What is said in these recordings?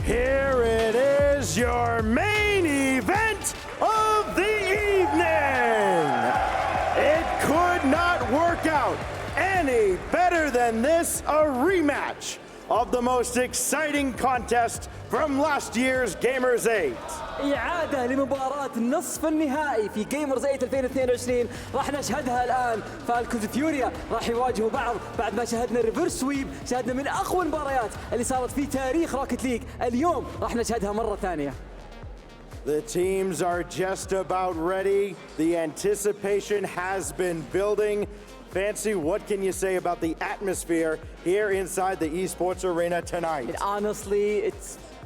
Here it is, your main event of the evening. It could not work out any better than this, a rematch of the most exciting contest from last year's Gamers8. إعادة لمباراة نصف النهائي في جيمرز 8 2022 راح نشهدها الآن. فالكونز فيوريا راح يواجهوا بعض بعد ما شاهدنا الريفرس سويب، شاهدنا من أقوى المباريات اللي صارت في تاريخ روكيت ليج. اليوم راح نشهدها مرة ثانية. The teams are just about ready. The anticipation has been building. Fancy, what can you say about the atmosphere here inside the esports arena tonight? And honestly,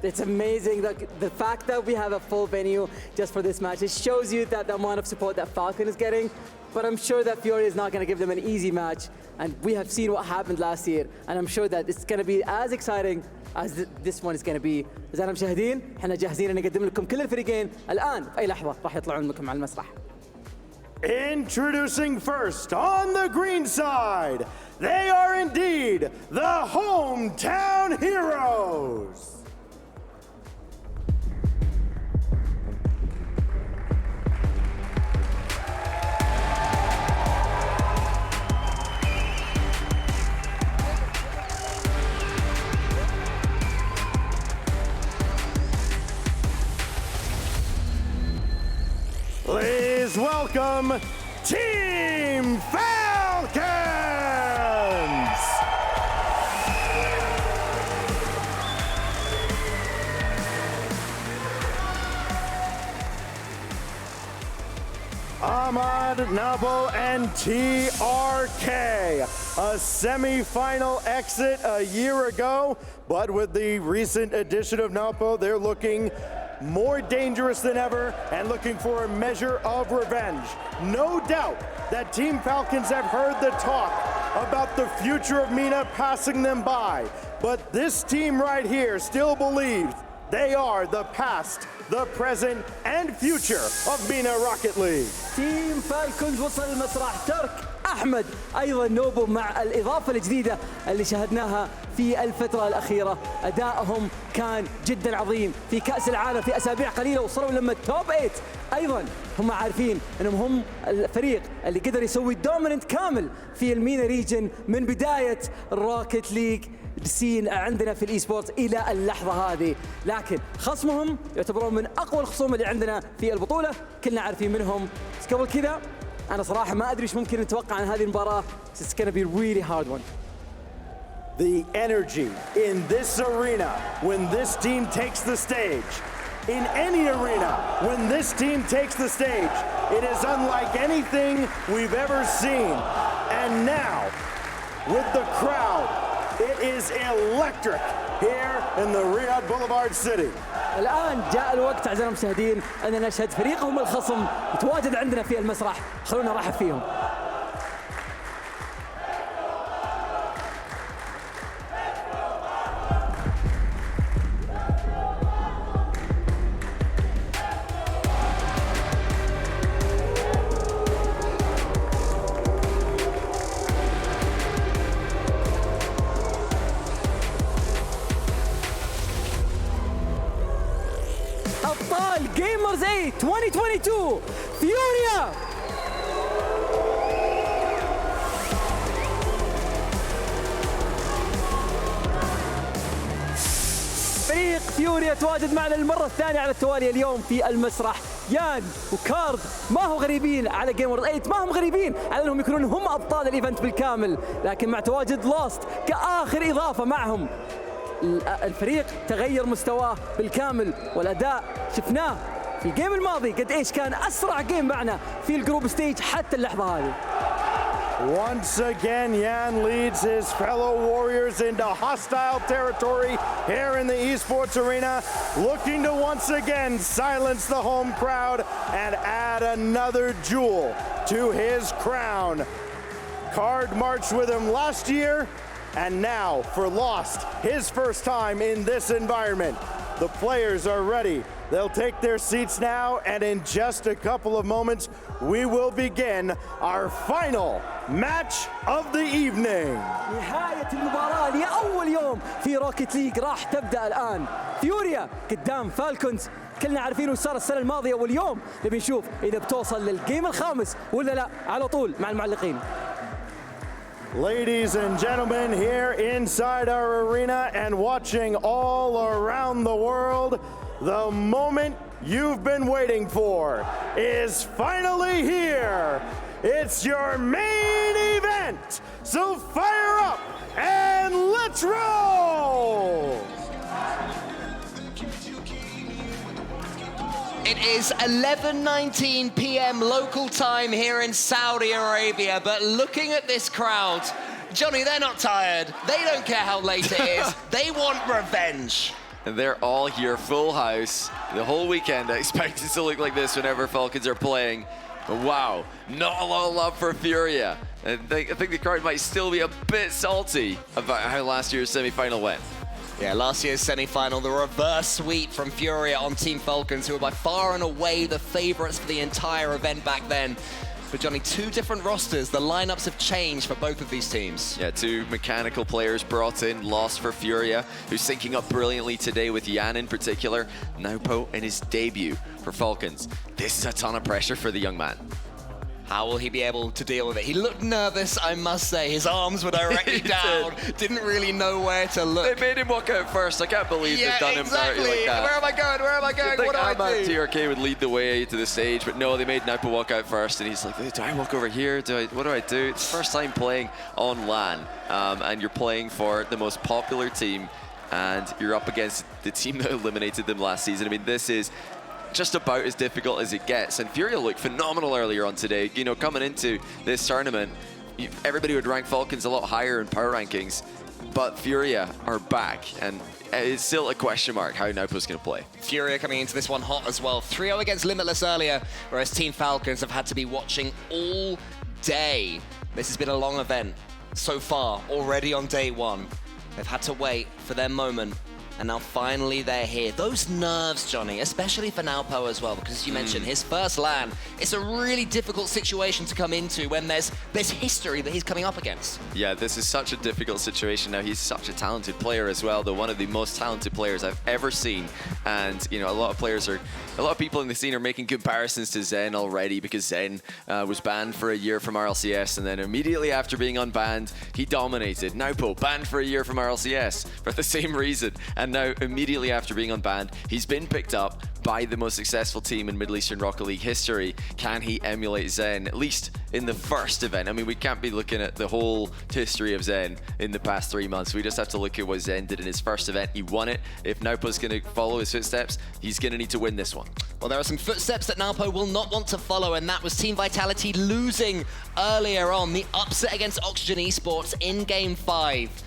it's amazing the fact that we have a full venue just for this match. It shows you that the amount of support that Falcon is getting, but I'm sure that FURIA is not going to give them an easy match, and we have seen what happened last year, and I'm sure that it's going to be as exciting as this one is going to be. أعزائنا المشاهدين، احنا جاهزين ان نقدم لكم كل الفريقين الآن في أي لحظة راح يطلعون لكم على المسرح. Introducing first on the green side, they are indeed the hometown heroes. Please welcome Team Falcons! Ahmad, Nabo, and TRK. A semi-final exit a year ago, but with the recent addition of Napo, they're looking more dangerous than ever and looking for a measure of revenge. No doubt that Team Falcons have heard the talk about the future of MENA passing them by, but this team right here still believes they are the past, the present, and future of MENA Rocket League. تيم فالكونز وصل المسرح، ترك أحمد أيضا نوبو مع الإضافة الجديدة اللي شاهدناها في الفترة الأخيرة. أدائهم كان جدا عظيم في كأس العالم في أسابيع قليلة، وصلوا لما التوب 8. أيضا هم عارفين أنهم هم الفريق اللي قدر يسوي دوميننت كامل في المينا ريجن من بداية الروكيت ليج سين عندنا في الاي سبورتس الى اللحظه هذه، لكن خصمهم يعتبرون من اقوى الخصوم اللي عندنا في البطوله، كلنا عارفين منهم. بس قبل كذا انا صراحه ما ادري ايش ممكن نتوقع عن هذه المباراه. It's going to be a really hard one. The energy in this arena when this team takes the stage, in any arena when this team takes the stage, it is unlike anything we've ever seen. And now with the crowd, it is electric here in the Riyadh Boulevard City. الآن جاء الوقت أعزائنا المشاهدين أن نشهد فريقهم الخصم يتواجد عندنا في المسرح. خلونا نرحب فيهم. أبطال جيمرز 8 2022 فيوريا. فريق فيوريا تواجد معنا للمرة الثانية على التوالي اليوم في المسرح. يان وكارد ما هو غريبين على جيمرز 8، ما هم غريبين على انهم يكونون هم ابطال الايفنت بالكامل، لكن مع تواجد لوست كآخر اضافة معهم الفريق تغير مستواه بالكامل، والاداء شفناه في الجيم الماضي قد ايش كان اسرع جيم معنا في الجروب ستيج حتى اللحظه هذه. Once again, Yan leads his fellow warriors into hostile territory here in the esports arena, looking to once again silence the home crowd and add another jewel to his crown. Card marched with him last year, and now for Lost, his first time in this environment. The players are ready They'll take their seats now, and in just a couple of moments, we will begin our final match of the evening. نهاية المباراة لأول يوم في روكيت ليج راح تبدأ الآن. فيوريا قدام فالكونز، كلنا عارفين وش صار السنة الماضية واليوم نبي نشوف إذا بتوصل للجيم الخامس ولا لا. على طول مع المعلقين. Ladies and gentlemen, here inside our arena and watching all around the world, the moment you've been waiting for is finally here. It's your main event, so fire up and let's roll! It is 11:19 p.m. local time here in Saudi Arabia, but looking at this crowd, Johnny, they're not tired. They don't care how late it is. They want revenge. And they're all here, full house. The whole weekend I expect it to look like this whenever Falcons are playing. But wow, not a lot of love for FURIA. I think the crowd might still be a bit salty about how last year's semi-final went. Yeah, last year's semi-final, the reverse sweep from FURIA on Team Falcons, who were by far and away the favourites for the entire event back then. But Johnny, two different rosters. The lineups have changed for both of these teams. Yeah, two mechanical players brought in, lost for FURIA, who's syncing up brilliantly today with Jan in particular. Naupo in his debut for Falcons. This is a ton of pressure for the young man. How will he be able to deal with it? He looked nervous, I must say. His arms were directly down. Didn't really know where to look. They made him walk out first. I can't believe they've done him dirty like that. Where am I going? Where am I going? What do I do? TRK would lead the way to the stage, but no, they made Naupo walk out first, and he's like, do I walk over here? What do I do? It's first time playing on LAN, and you're playing for the most popular team, and you're up against the team that eliminated them last season. I mean, this is just about as difficult as it gets, and FURIA looked phenomenal earlier on today. You know, coming into this tournament, everybody would rank Falcons a lot higher in power rankings, but FURIA are back, and it's still a question mark how Naupo's going to play. FURIA coming into this one hot as well. 3-0 against Limitless earlier, whereas Team Falcons have had to be watching all day. This has been a long event so far, already on day one. They've had to wait for their moment, and now finally they're here. Those nerves, Johnny, especially for Naupo as well, because as you mentioned, his first LAN, it's a really difficult situation to come into when there's history that he's coming up against. Yeah, this is such a difficult situation. Now, he's such a talented player as well, though one of the most talented players I've ever seen. And, you know, a lot of people in the scene are making comparisons to Zen already, because Zen was banned for a year from RLCS, and then immediately after being unbanned, he dominated. Naupo, banned for a year from RLCS for the same reason. And now, immediately after being unbanned, he's been picked up by the most successful team in Middle Eastern Rocket League history. Can he emulate Zen, at least in the first event? I mean, we can't be looking at the whole history of Zen in the past 3 months. We just have to look at what Zen did in his first event. He won it. If Naupo's going to follow his footsteps, he's going to need to win this one. Well, there are some footsteps that Naupo will not want to follow, and that was Team Vitality losing earlier on. The upset against Oxygen Esports in Game 5.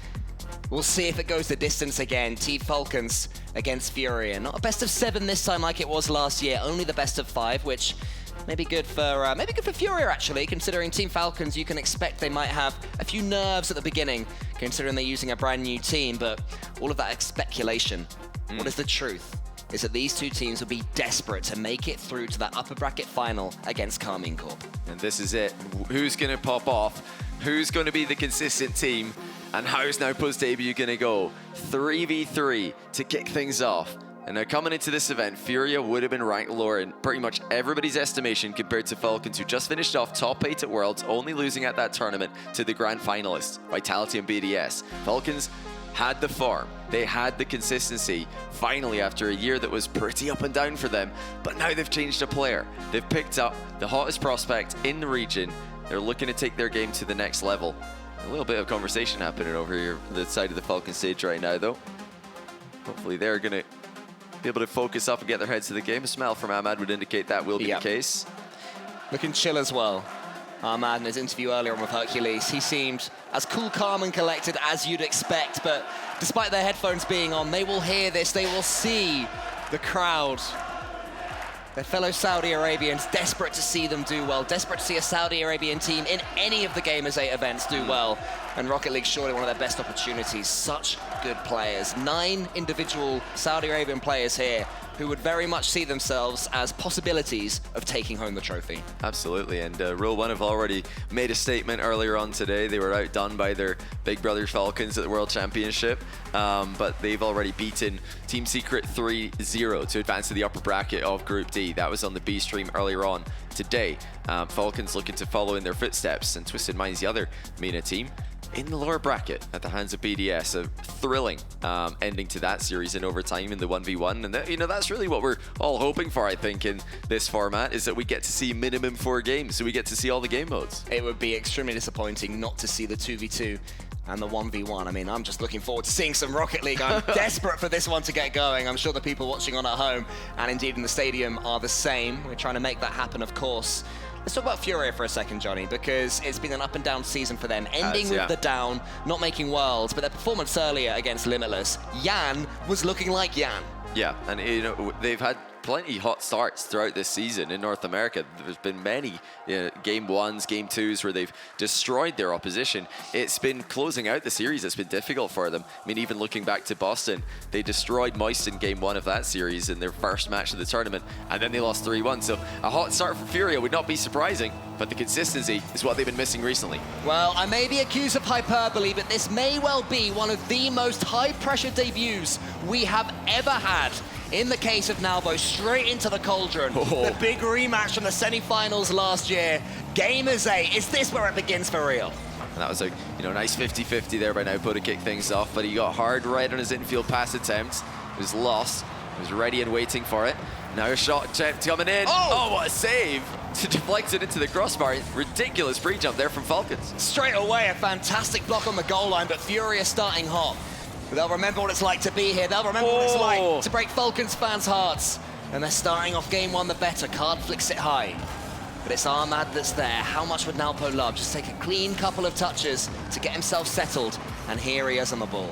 We'll see if it goes the distance again. Team Falcons against FURIA. Not a best of 7 this time like it was last year. Only the best of 5, which may be good for FURIA actually. Considering Team Falcons, you can expect they might have a few nerves at the beginning, considering they're using a brand new team. But all of that is speculation. What is the truth? Is that these two teams will be desperate to make it through to that upper bracket final against Carmine Corp. And this is it. Who's going to pop off? Who's going to be the consistent team? And how's Naupo's debut going to go? 3v3 to kick things off. And now coming into this event, FURIA would have been ranked lower in pretty much everybody's estimation compared to Falcons, who just finished off top 8 at Worlds, only losing at that tournament to the grand finalists, Vitality and BDS. Falcons had the form, they had the consistency, finally after a year that was pretty up and down for them, but now they've changed a player. They've picked up the hottest prospect in the region. They're looking to take their game to the next level. A little bit of conversation happening over here on the side of the Falcon stage right now, though. Hopefully they're going to be able to focus up and get their heads to the game. A smile from Ahmad would indicate that will be the case. Looking chill as well. Ahmad in his interview earlier on with Hercules, he seemed as cool, calm and collected as you'd expect, but despite their headphones being on, they will hear this, they will see the crowd. Their fellow Saudi Arabians, desperate to see them do well, desperate to see a Saudi Arabian team in any of the Gamers8 events do well. And Rocket League surely one of their best opportunities. Such good players. 9 individual Saudi Arabian players here who would very much see themselves as possibilities of taking home the trophy. Absolutely, and Rule 1 have already made a statement earlier on today. They were outdone by their big brother Falcons at the World Championship, but they've already beaten Team Secret 3-0 to advance to the upper bracket of Group D. That was on the B stream earlier on today. Falcons looking to follow in their footsteps, and Twisted Minds, the other MENA team, in the lower bracket at the hands of BDS. A thrilling ending to that series in overtime in the 1v1, and that, that's really what we're all hoping for, I think, in this format, is that we get to see minimum 4 games, so we get to see all the game modes. It would be extremely disappointing not to see the 2v2 and the 1v1. I mean, I'm just looking forward to seeing some Rocket League. I'm desperate for this one to get going. I'm sure the people watching on at home and indeed in the stadium are the same. We're trying to make that happen, of course. Let's talk about FURIA for a second, Johnny, because it's been an up and down season for them, ending with the down, not making worlds, but their performance earlier against Limitless, Yan was looking like Yan. Yeah, and they've had plenty hot starts throughout this season in North America. There's been many game 1s, game 2s where they've destroyed their opposition. It's been closing out the series that's been difficult for them. I mean, even looking back to Boston, they destroyed Moist in game 1 of that series in their first match of the tournament, and then they lost 3-1. So a hot start for FURIA would not be surprising, but the consistency is what they've been missing recently. Well, I may be accused of hyperbole, but this may well be one of the most high-pressure debuts we have ever had. In the case of Nalbo, straight into the cauldron. The big rematch from the semi-finals last year. Gamers8, is this where it begins for real? And that was a nice 50-50 there by Nalbo to kick things off, but he got hard right on his infield pass attempt. It was lost. He was ready and waiting for it. Now a shot attempt coming in. Oh, what a save! To deflect it into the crossbar. Ridiculous pre-jump there from Falcons. Straight away, a fantastic block on the goal line, but FURIA starting hot. They'll remember what it's like to be here. They'll remember what it's like to break Falcons fans' hearts. And they're starting off game 1 the better. Card flicks it high. But it's Ahmad that's there. How much would Nalpo love? Just take a clean couple of touches to get himself settled. And here he is on the ball.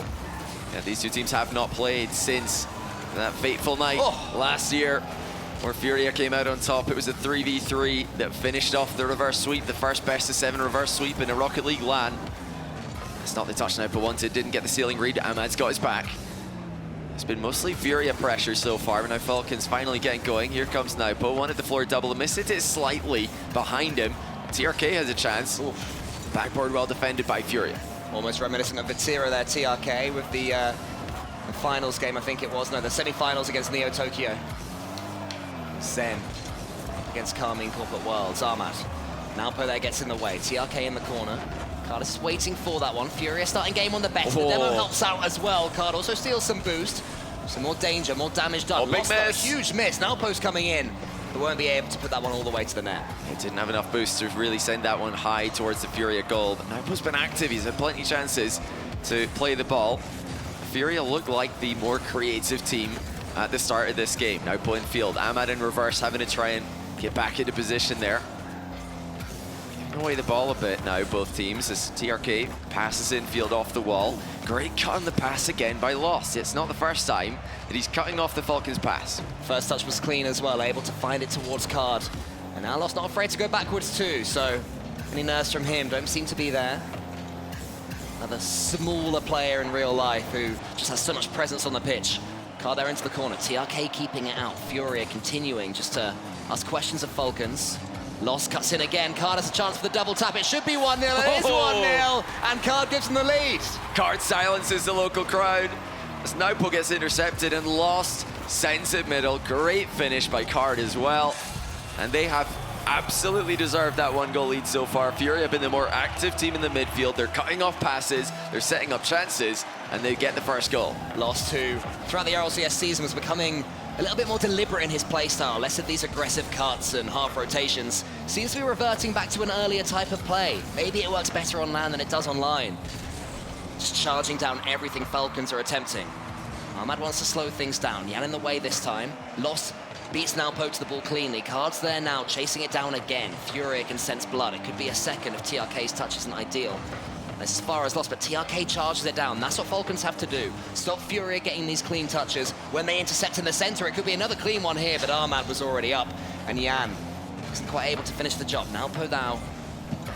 Yeah, these two teams have not played since that fateful night last year where FURIA came out on top. It was a 3v3 that finished off the reverse sweep, the first best of 7 reverse sweep in a Rocket League LAN. It's not the touch Nalpo wanted, didn't get the ceiling read. Ahmad's got his back. It's been mostly FURIA pressure so far, but now Falcons finally getting going. Here comes Nalpo, wanted the floor double, missed it slightly behind him. TRK has a chance. Backboard well defended by FURIA. Almost reminiscent of Vatira there, TRK, with the finals game, I think it was. No, the semi-finals against Neo Tokyo. Zen against Carmine Corporate Worlds. Ahmad. Nalpo there gets in the way. TRK in the corner. Cardus is waiting for that one. FURIA starting game on the best. The demo helps out as well. Card also steals some boost. Some more danger, more damage done. Big miss. A huge miss. Nalpo's coming in. They won't be able to put that one all the way to the net. He didn't have enough boost to really send that one high towards the FURIA goal. But Nalpo's been active. He's had plenty of chances to play the ball. FURIA look like the more creative team at the start of this game. Nalpo in field. Ahmad in reverse, having to try and get back into position there. Away the ball a bit now, both teams, as TRK passes infield off the wall. Great cut on the pass again by Lost. It's not the first time that he's cutting off the Falcons pass. First touch was clean as well, able to find it towards Card. And now Lost not afraid to go backwards too, so any nerves from him don't seem to be there. Another smaller player in real life who just has so much presence on the pitch. Card there into the corner, TRK keeping it out. FURIA continuing just to ask questions of Falcons. Lost cuts in again. Card has a chance for the double tap. It should be 1-0. It is 1-0. And Card gives him the lead. Card silences the local crowd as Nalpo gets intercepted and Lost sends it middle. Great finish by Card as well. And they have absolutely deserved that 1-goal lead so far. FURIA have been the more active team in the midfield. They're cutting off passes. They're setting up chances. And they get the first goal. Lost who, throughout the RLCS season, was becoming a little bit more deliberate in his playstyle, less of these aggressive cuts and half rotations. Seems to be reverting back to an earlier type of play. Maybe it works better on LAN than it does online. Just charging down everything Falcons are attempting. Ahmad wants to slow things down. Yan in the way this time. Lost beats Nalpo to the ball cleanly. Card's there now, chasing it down again. FURIA can sense blood. It could be a second if TRK's touch isn't ideal. As far as Lost, but TRK charges it down. That's what Falcons have to do. Stop FURIA getting these clean touches. When they intercept in the center, it could be another clean one here, but Ahmad was already up. And Yan isn't quite able to finish the job. Nalpo now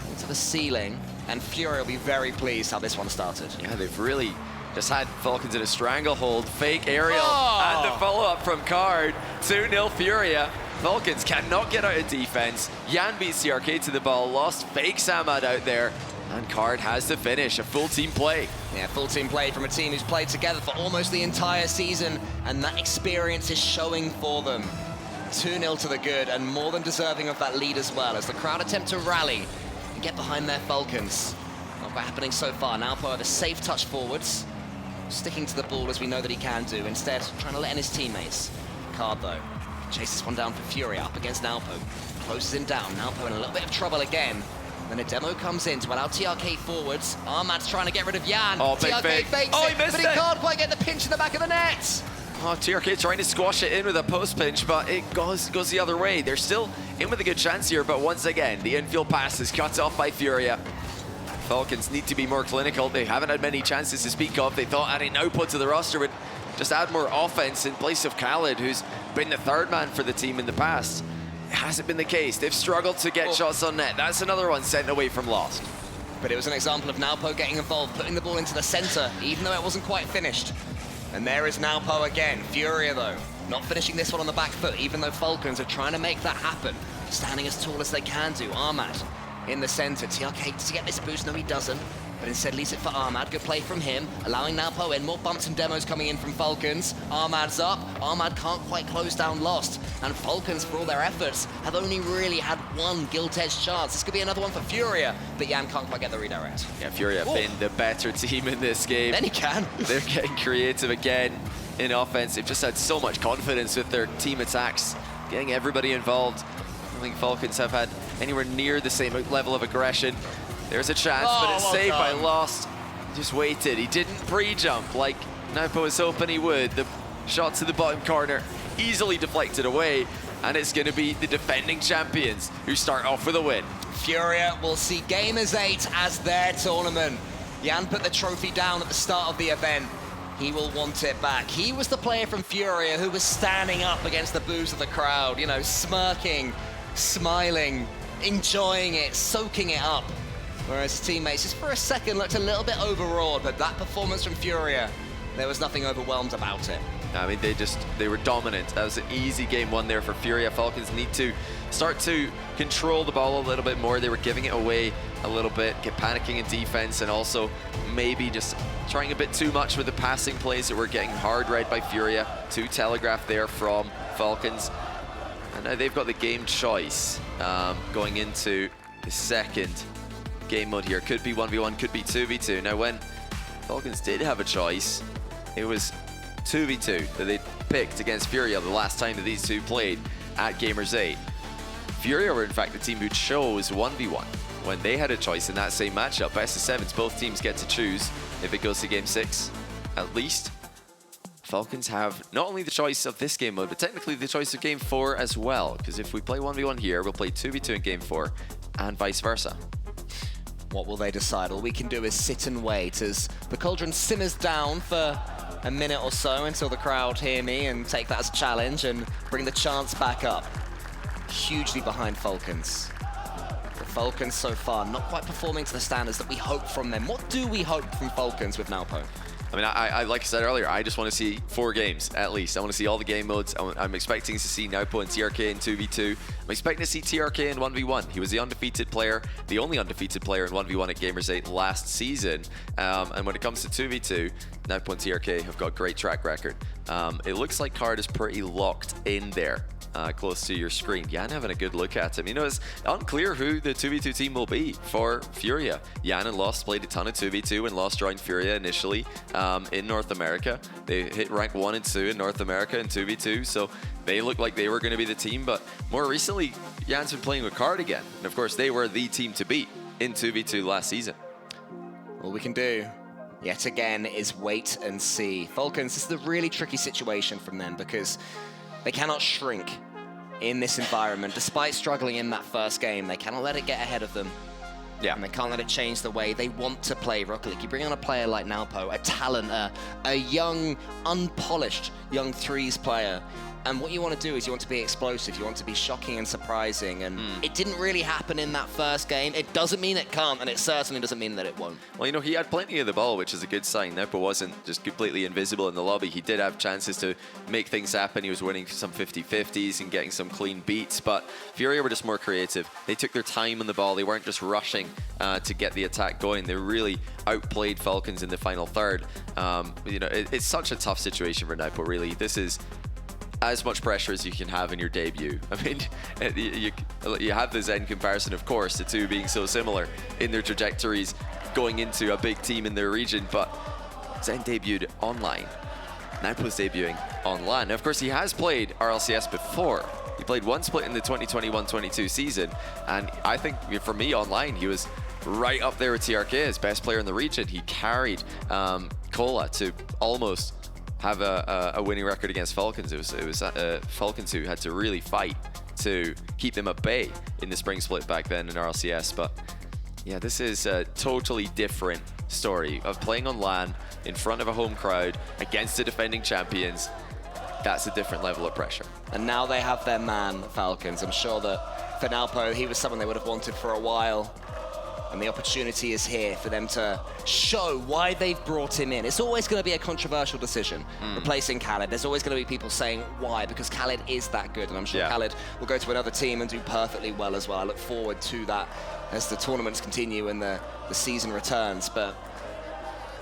into the ceiling, and FURIA will be very pleased how this one started. Yeah, they've really Just had Falcons in a stranglehold, fake aerial, and the follow-up from Card. 2-0 Furia. Falcons cannot get out of defense. Jan beats TRK to the ball, lost fake Samad out there, and Card has the finish, a full team play. Yeah, full team play from a team who's played together for almost the entire season, and that experience is showing for them. 2-0 to the good, and more than deserving of that lead as well, as the crowd attempt to rally and get behind their Falcons. Not quite happening so far. Nalpo have a safe touch forwards, sticking to the ball as we know that he can do, instead trying to let in his teammates. Card though, chases one down for Furia up against Nalpo, closes him down. Nalpo in a little bit of trouble again. Then a demo comes in to allow TRK forwards. Armad's trying to get rid of Jan. Oh, big TRK fake. fakes Oh, it, he missed but he it. can't quite get the pinch in the back of the net. Oh, TRK trying to squash it in with a post pinch, but it goes the other way. They're still in with a good chance here, but once again, the infield pass is cut off by Furia. Falcons need to be more clinical. They haven't had many chances to speak of. They thought adding output to the roster would just add more offense in place of Khaled, who's been the third man for the team in the past. It hasn't been the case. They've struggled to get shots on net. That's another one sent away from Lost. But it was an example of Nalpo getting involved, putting the ball into the center, even though it wasn't quite finished. And there is Nalpo again. Furia, though, not finishing this one on the back foot, even though Falcons are trying to make that happen. Standing as tall as they can do. Armad in the center. TRK, does he get this boost? No, he doesn't. But instead leaves it for Armad. Good play from him, allowing Nalpo in. More bumps and demos coming in from Falcons. Armad's up. Armad can't quite close down Lost. And Falcons, for all their efforts, have only really had one gilt-edged chance. This could be another one for Furia, but Jan can't quite get the redirect. Yeah, Furia have been the better team in this game. Then he can. They're getting creative again in offense. They've just had so much confidence with their team attacks, getting everybody involved. I don't think Falcons have had anywhere near the same level of aggression. There's a chance, but it's saved by Lost. He just waited. He didn't pre-jump like Nalpo was hoping he would. The shot to the bottom corner easily deflected away, and it's going to be the defending champions who start off with a win. Furia will see Gamers8 as their tournament. Jan put the trophy down at the start of the event. He will want it back. He was the player from Furia who was standing up against the boos of the crowd, you know, smirking, smiling, enjoying it, soaking it up. Whereas his teammates just for a second looked a little bit overawed, but that performance from Furia, there was nothing overwhelmed about it. I mean, they were dominant. That was an easy game one there for Furia. Falcons need to start to control the ball a little bit more. They were giving it away a little bit, get panicking in defense, and also maybe just trying a bit too much with the passing plays that were getting hard read by Furia. 2 telegraph there from Falcons. And now they've got the game choice going into the second game mode here. Could be 1v1, could be 2v2. Now when Falcons did have a choice, it was 2v2 that they picked against Furia the last time that these two played at Gamers8. Furia were in fact the team who chose 1v1 when they had a choice in that same matchup. Best of 7s, both teams get to choose if it goes to game 6 at least. Falcons have not only the choice of this game mode, but technically the choice of game 4 as well, because if we play 1v1 here, we'll play 2v2 in game 4 and vice versa. What will they decide? All we can do is sit and wait as the cauldron simmers down for a minute or so until the crowd hear me and take that as a challenge and bring the chance back up. Hugely behind Falcons. The Falcons so far not quite performing to the standards that we hope from them. What do we hope from Falcons with Nalpo? I mean, I like I said earlier, I just want to see 4 games at least. I want to see all the game modes. I'm expecting to see Nalpo and TRK in 2v2. I'm expecting to see TRK in 1v1. He was the undefeated player, the only undefeated player in 1v1 at Gamers8 last season. And when it comes to 2v2, Nalpo and TRK have got a great track record. It looks like Card is pretty locked in there. Close to your screen. Jan having a good look at him. You know, it's unclear who the 2v2 team will be for Furia. Jan and Lost played a ton of 2v2 when Lost joined Furia initially in North America. They hit rank 1 and 2 in North America in 2v2, so they looked like they were going to be the team, but more recently, Jan's been playing with Card again. And of course, they were the team to beat in 2v2 last season. All we can do, yet again, is wait and see. Falcons, this is a really tricky situation from them because they cannot shrink in this environment. Despite struggling in that first game, they cannot let it get ahead of them. Yeah. And they can't let it change the way they want to play Rocket League. You bring on a player like Nalpo, a talent, a young, unpolished young threes player. And what you want to do is you want to be explosive, you want to be shocking and surprising, and it didn't really happen in that first game. It doesn't mean it can't, and it certainly doesn't mean that it won't. Well, you know, he had plenty of the ball, which is a good sign. Nepo wasn't just completely invisible in the lobby. He did have chances to make things happen. He was winning some 50-50s and getting some clean beats, but FURIA were just more creative. They took their time on the ball. They weren't just rushing to get the attack going. They really outplayed Falcons in the final third. You know, it's such a tough situation for Nepo, really. This is as much pressure as you can have in your debut. I mean, you have the Zen comparison, of course, the two being so similar in their trajectories going into a big team in their region, but Zen debuted online. Nepo's debuting online. Now, of course, he has played RLCS before. He played one split in the 2021-22 season, and I think, for me, online, he was right up there with TRK as best player in the region. He carried Cola to almost have a winning record against Falcons. It was Falcons who had to really fight to keep them at bay in the spring split back then in RLCS. But yeah, this is a totally different story of playing on LAN in front of a home crowd against the defending champions. That's a different level of pressure. And now they have their man, Falcons. I'm sure that for Nalpo, he was someone they would have wanted for a while. And the opportunity is here for them to show why they've brought him in. It's always going to be a controversial decision, replacing Khaled. There's always going to be people saying why, because Khaled is that good. And I'm sure Khaled will go to another team and do perfectly well as well. I look forward to that as the tournaments continue and the season returns. But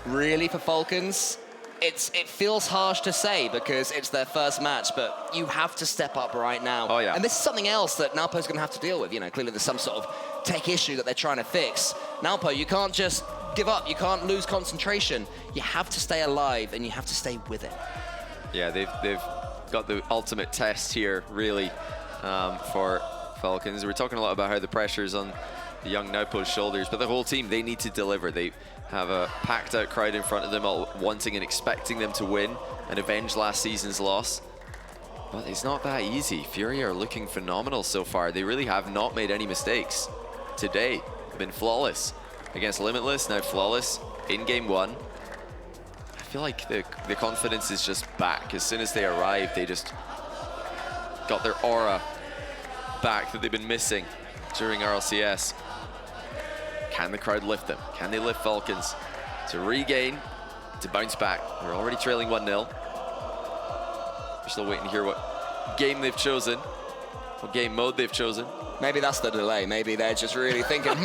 really, for Falcons, it feels harsh to say because it's their first match, but you have to step up right now. Oh, yeah. And this is something else that Nalpo's going to have to deal with. You know, clearly there's some sort of tech issue that they're trying to fix. Nalpo, you can't just give up. You can't lose concentration. You have to stay alive and you have to stay with it. Yeah, they've got the ultimate test here, really, for Falcons. We're talking a lot about how the pressure's on the young Nalpo's shoulders, but the whole team, they need to deliver. They have a packed out crowd in front of them, all wanting and expecting them to win and avenge last season's loss. But it's not that easy. FURIA are looking phenomenal so far. They really have not made any mistakes today. They've been flawless against Limitless, now flawless in game one. I feel like the confidence is just back. As soon as they arrived, they just got their aura back that they've been missing during RLCS. Can the crowd lift them? Can they lift Falcons to regain, to bounce back? They're already trailing 1-0. We're still waiting to hear what game they've chosen, what game mode they've chosen. Maybe that's the delay. Maybe they're just really thinking,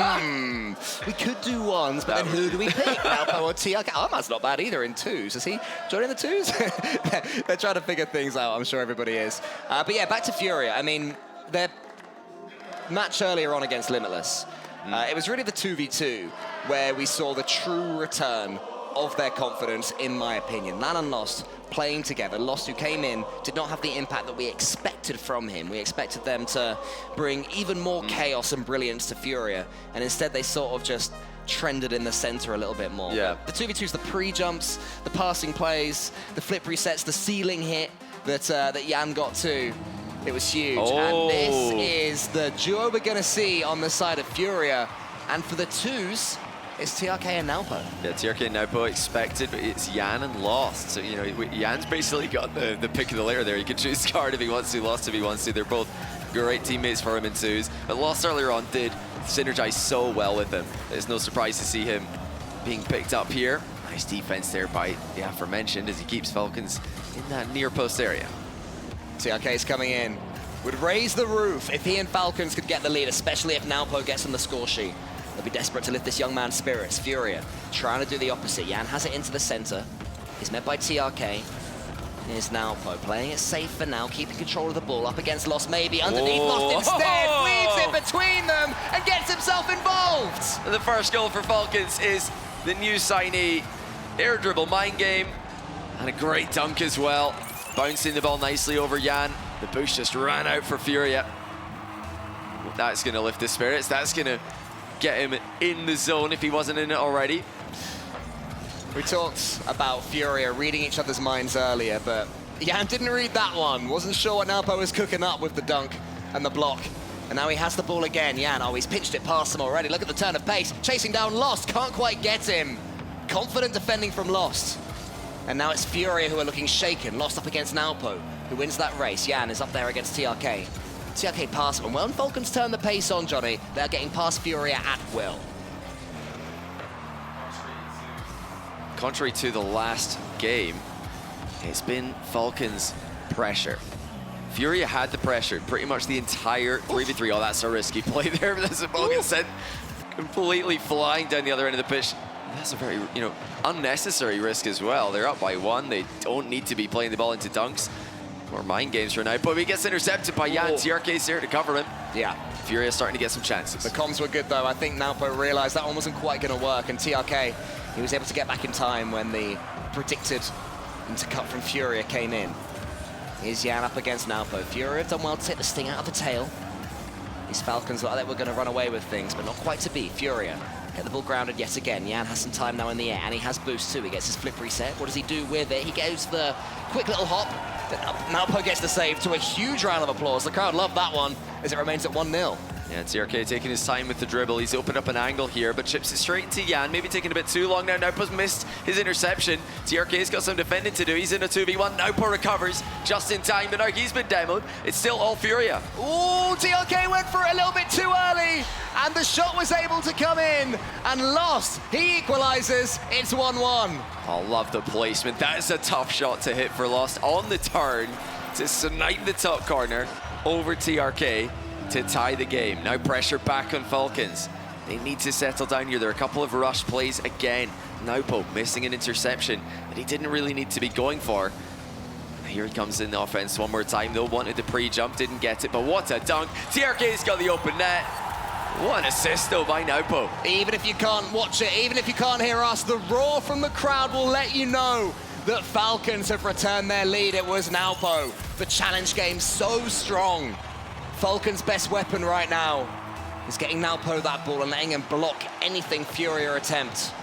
we could do ones, but then who do we pick? Nalpo or TRK? Oh, that's not bad either in twos. Is he joining the twos? They're trying to figure things out. I'm sure everybody is. But yeah, back to FURIA. I mean, their match earlier on against Limitless, it was really the 2v2 where we saw the true return of their confidence, in my opinion. LAN and Lost playing together. Lost, who came in, did not have the impact that we expected from him. We expected them to bring even more chaos and brilliance to FURIA, and instead they sort of just trended in the center a little bit more. Yeah. The 2v2s, the pre-jumps, the passing plays, the flip resets, the ceiling hit that Jan got to. It was huge, and this is the duo we're going to see on the side of FURIA. And for the twos, it's TRK and Nalpo. Yeah, TRK and Nalpo expected, but it's Jan and Lost. So, you know, Jan's basically got the pick of the litter there. He can choose card if he wants to, Lost if he wants to. They're both great teammates for him in twos. But Lost earlier on did synergize so well with him. It's no surprise to see him being picked up here. Nice defense there by the aforementioned as he keeps Falcons in that near post area. TRK's coming in. Would raise the roof if he and Falcons could get the lead, especially if Nalpo gets on the score sheet. They'll be desperate to lift this young man's spirits. FURIA trying to do the opposite. Jan has it into the center. He's met by TRK. Here's Nalpo playing it safe for now, keeping control of the ball. Up against Lost, maybe underneath. Lost instead weaves it between them and gets himself involved. And the first goal for Falcons is the new signee. Air dribble mind game and a great dunk as well. Bouncing the ball nicely over Jan. The boost just ran out for FURIA. That's going to lift his spirits. That's going to get him in the zone if he wasn't in it already. We talked about FURIA reading each other's minds earlier, but Jan didn't read that one. Wasn't sure what Nalpo was cooking up with the dunk and the block. And now he has the ball again. Jan, he's pitched it past him already. Look at the turn of pace. Chasing down Lost, can't quite get him. Confident defending from Lost. And now it's FURIA who are looking shaken, lost up against Naopo, who wins that race. Jan is up there against TRK. TRK pass him. When Falcons turn the pace on, Johnny, they're getting past FURIA at will. Contrary to the last game, it's been Falcons' pressure. FURIA had the pressure pretty much the entire 3v3. Oh, that's a risky play there. That's a Falcons sent completely flying down the other end of the pitch. That's a very, unnecessary risk as well. They're up by 1. They don't need to be playing the ball into dunks or mind games for now. But he gets intercepted by Jan. TRK's there to cover him. Yeah. FURIA starting to get some chances. The comms were good, though. I think Naopo realized that one wasn't quite going to work. And TRK, he was able to get back in time when the predicted intercut from FURIA came in. Here's Jan up against Naopo. FURIA have done well to take the sting out of the tail. These Falcons look like they were going to run away with things, but not quite to be. FURIA get the ball grounded yet again. Jan has some time now in the air, and he has boost too. He gets his flip reset. What does he do with it? He goes the quick little hop. Then Naopo gets the save to a huge round of applause. The crowd loved that one as it remains at 1-0. Yeah, TRK taking his time with the dribble. He's opened up an angle here, but chips it straight into Jan. Maybe taking a bit too long now. Naupo's missed his interception. TRK's got some defending to do. He's in a 2v1. Naupo recovers just in time, but now he's been demoed. It's still all FURIA. Ooh, TRK went for it a little bit too early, and the shot was able to come in and lost. He equalizes. It's 1-1. I love the placement. That is a tough shot to hit for Lost on the turn to snipe the top corner over TRK to tie the game. Now pressure back on Falcons. They need to settle down here. There are a couple of rush plays again. Naupo missing an interception that he didn't really need to be going for. Here he comes in the offense one more time though. Wanted the pre-jump, didn't get it, but what a dunk. TRK's got the open net. What an assist though by Naupo. Even if you can't watch it, even if you can't hear us, the roar from the crowd will let you know that Falcons have returned their lead. It was Naupo. The challenge game so strong. Falcons' best weapon right now is getting Naupo that ball and letting him block anything FURIA attempt.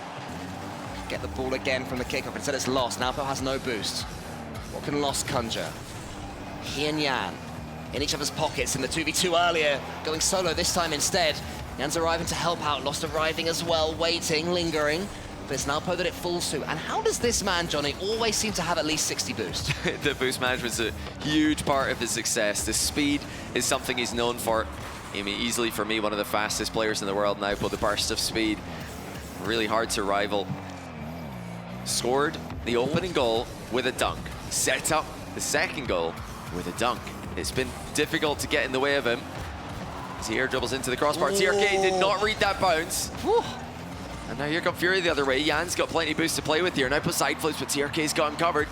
Get the ball again from the kickoff. Instead it's Lost. Naupo has no boost. What can Lost conjure? He and Jan in each other's pockets in the 2v2 earlier, going solo this time instead. Jan's arriving to help out. Lost arriving as well, waiting, lingering. But it's Naupo that it falls to. And how does this man, Johnny, always seem to have at least 60 boost? The boost management's a huge part of his success. The speed is something he's known for. I mean, easily for me, one of the fastest players in the world now, but the burst of speed, really hard to rival. Scored the opening goal with a dunk. Set up the second goal with a dunk. It's been difficult to get in the way of him. As he air dribbles into the crossbar. TRK did not read that bounce. Whew. And now here come FURIA the other way. Jan's got plenty of boost to play with here. Now put side flips, but TRK's got him covered.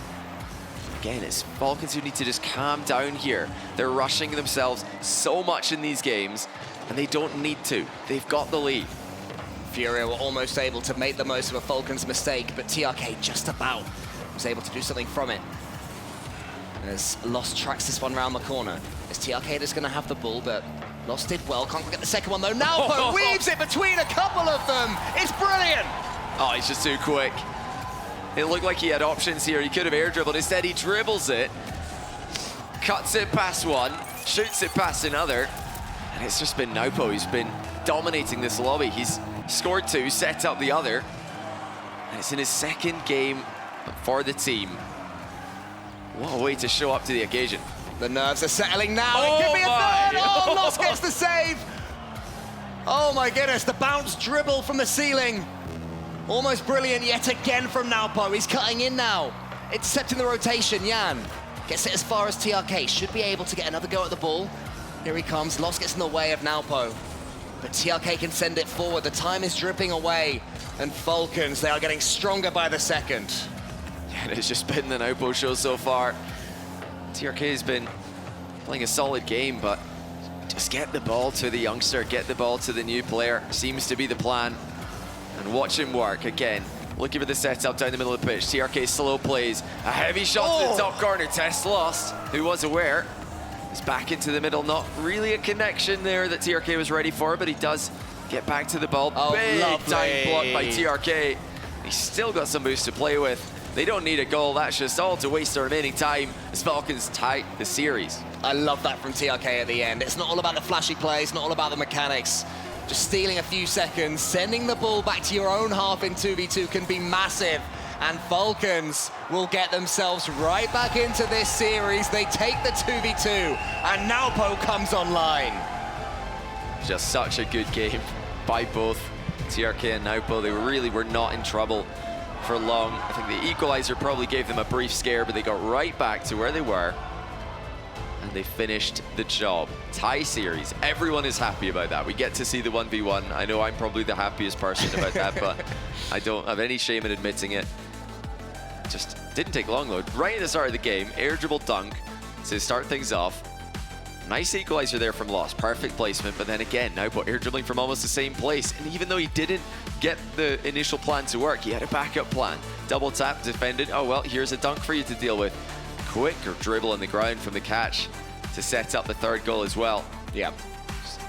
Again, it's Falcons who need to just calm down here. They're rushing themselves so much in these games, and they don't need to. They've got the lead. FURIA were almost able to make the most of a Falcons mistake, but TRK just about was able to do something from it. As Lost tracks this one round the corner. Is TRK just going to have the ball, but Lost did well. Can't get the second one though. Naupo weaves it between a couple of them. It's brilliant. Oh, he's just too quick. It looked like he had options here. He could have air dribbled. Instead, he dribbles it, cuts it past one, shoots it past another, and it's just been Naupo who's been dominating this lobby. He's scored 2, set up the other, and it's in his second game for the team. What a way to show up to the occasion. The nerves are settling now. It could be a third. Oh, Lost gets the save. Oh my goodness, the bounce dribble from the ceiling. Almost brilliant yet again from Naupo. He's cutting in now. Intercepting the rotation. Jan gets it as far as TRK. Should be able to get another go at the ball. Here he comes. Lost gets in the way of Naupo. But TRK can send it forward. The time is dripping away. And Falcons, they are getting stronger by the second. And it's just been the Naupo show so far. TRK has been playing a solid game, but just get the ball to the youngster, get the ball to the new player, seems to be the plan. And watch him work again. Looking for the setup down the middle of the pitch. TRK slow plays, a heavy shot to the top corner. Test Lost, who was aware. He's back into the middle, not really a connection there that TRK was ready for, but he does get back to the ball. Big time block by TRK. He's still got some boost to play with. They don't need a goal. That's just all to waste the remaining time as Falcons tie the series. I love that from TRK at the end. It's not all about the flashy play. It's not all about the mechanics. Just stealing a few seconds, sending the ball back to your own half in 2v2 can be massive. and Falcons will get themselves right back into this series. They take the 2v2, and Naupo comes online. Just such a good game by both TRK and Naupo. They really were not in trouble for long. I think the equalizer probably gave them a brief scare, but they got right back to where they were, and they finished the job. Tie series. Everyone is happy about that. We get to see the 1v1. I know I'm probably the happiest person about that, but I don't have any shame in admitting it. Just didn't take long though. Right at the start of the game, air dribble dunk to start things off. Nice equalizer there from Lost, perfect placement, but then again, Naupo air dribbling from almost the same place. And even though he didn't get the initial plan to work, he had a backup plan. Double tap, defended. Oh well, here's a dunk for you to deal with. Quicker dribble on the ground from the catch to set up the third goal as well. Yeah.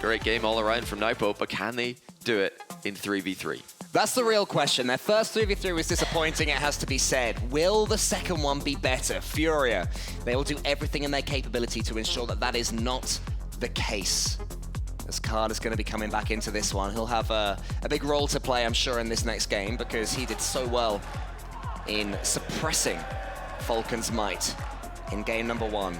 Great game all around from Naupo, but can they do it in 3v3? That's the real question. Their first 3v3 was disappointing, it has to be said. Will the second one be better? FURIA, they will do everything in their capability to ensure that that is not the case. As Card is going to be coming back into this one. He'll have a big role to play, I'm sure, in this next game, because he did so well in suppressing Falcons' might in game number 1.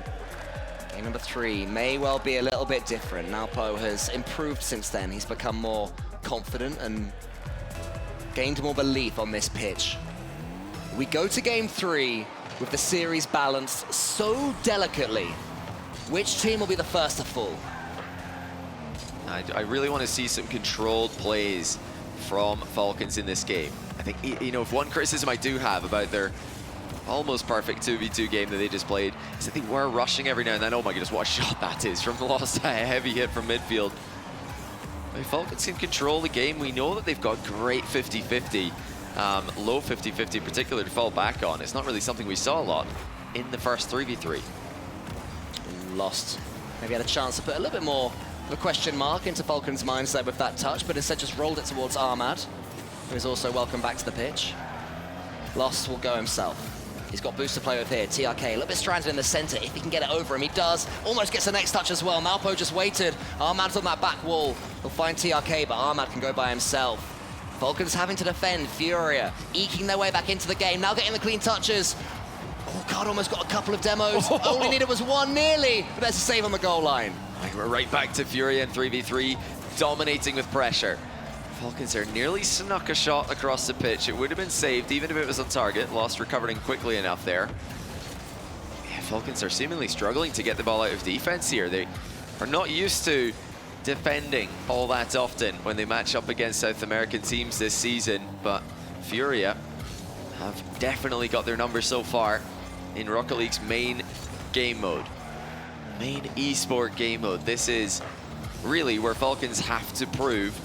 Game number 3 may well be a little bit different. Naupo has improved since then. He's become more confident and gained more belief on this pitch. We go to game 3 with the series balanced so delicately. Which team will be the first to fall? I really want to see some controlled plays from Falcons in this game. I think, you know, if one criticism I do have about their almost perfect 2v2 game that they just played is that they were rushing every now and then. Oh my goodness, what a shot that is from Lost. A heavy hit from midfield. The Falcons can control the game. We know that they've got great 50-50, low 50-50 in particular to fall back on. It's not really something we saw a lot in the first 3v3. Lost. Maybe had a chance to put a little bit more of a question mark into Falcons' mindset with that touch, but instead just rolled it towards Ahmad, who is also welcome back to the pitch. Lost will go himself. He's got boost to play with here. TRK a little bit stranded in the center. If he can get it over him, he does. Almost gets the next touch as well. Naupo just waited. Ahmad's on that back wall. He'll find TRK, but Ahmad can go by himself. Falcons having to defend. FURIA eking their way back into the game. Now getting the clean touches. Oh, God, almost got a couple of demos. Only needed was one, nearly. But there's a save on the goal line. We're right back to FURIA in 3v3, dominating with pressure. Falcons are nearly snuck a shot across the pitch. It would have been saved even if it was on target. Lost recovering quickly enough there. Yeah, Falcons are seemingly struggling to get the ball out of defense here. They are not used to defending all that often when they match up against South American teams this season, but FURIA have definitely got their number so far in Rocket League's main game mode. Main esport game mode. This is really where Falcons have to prove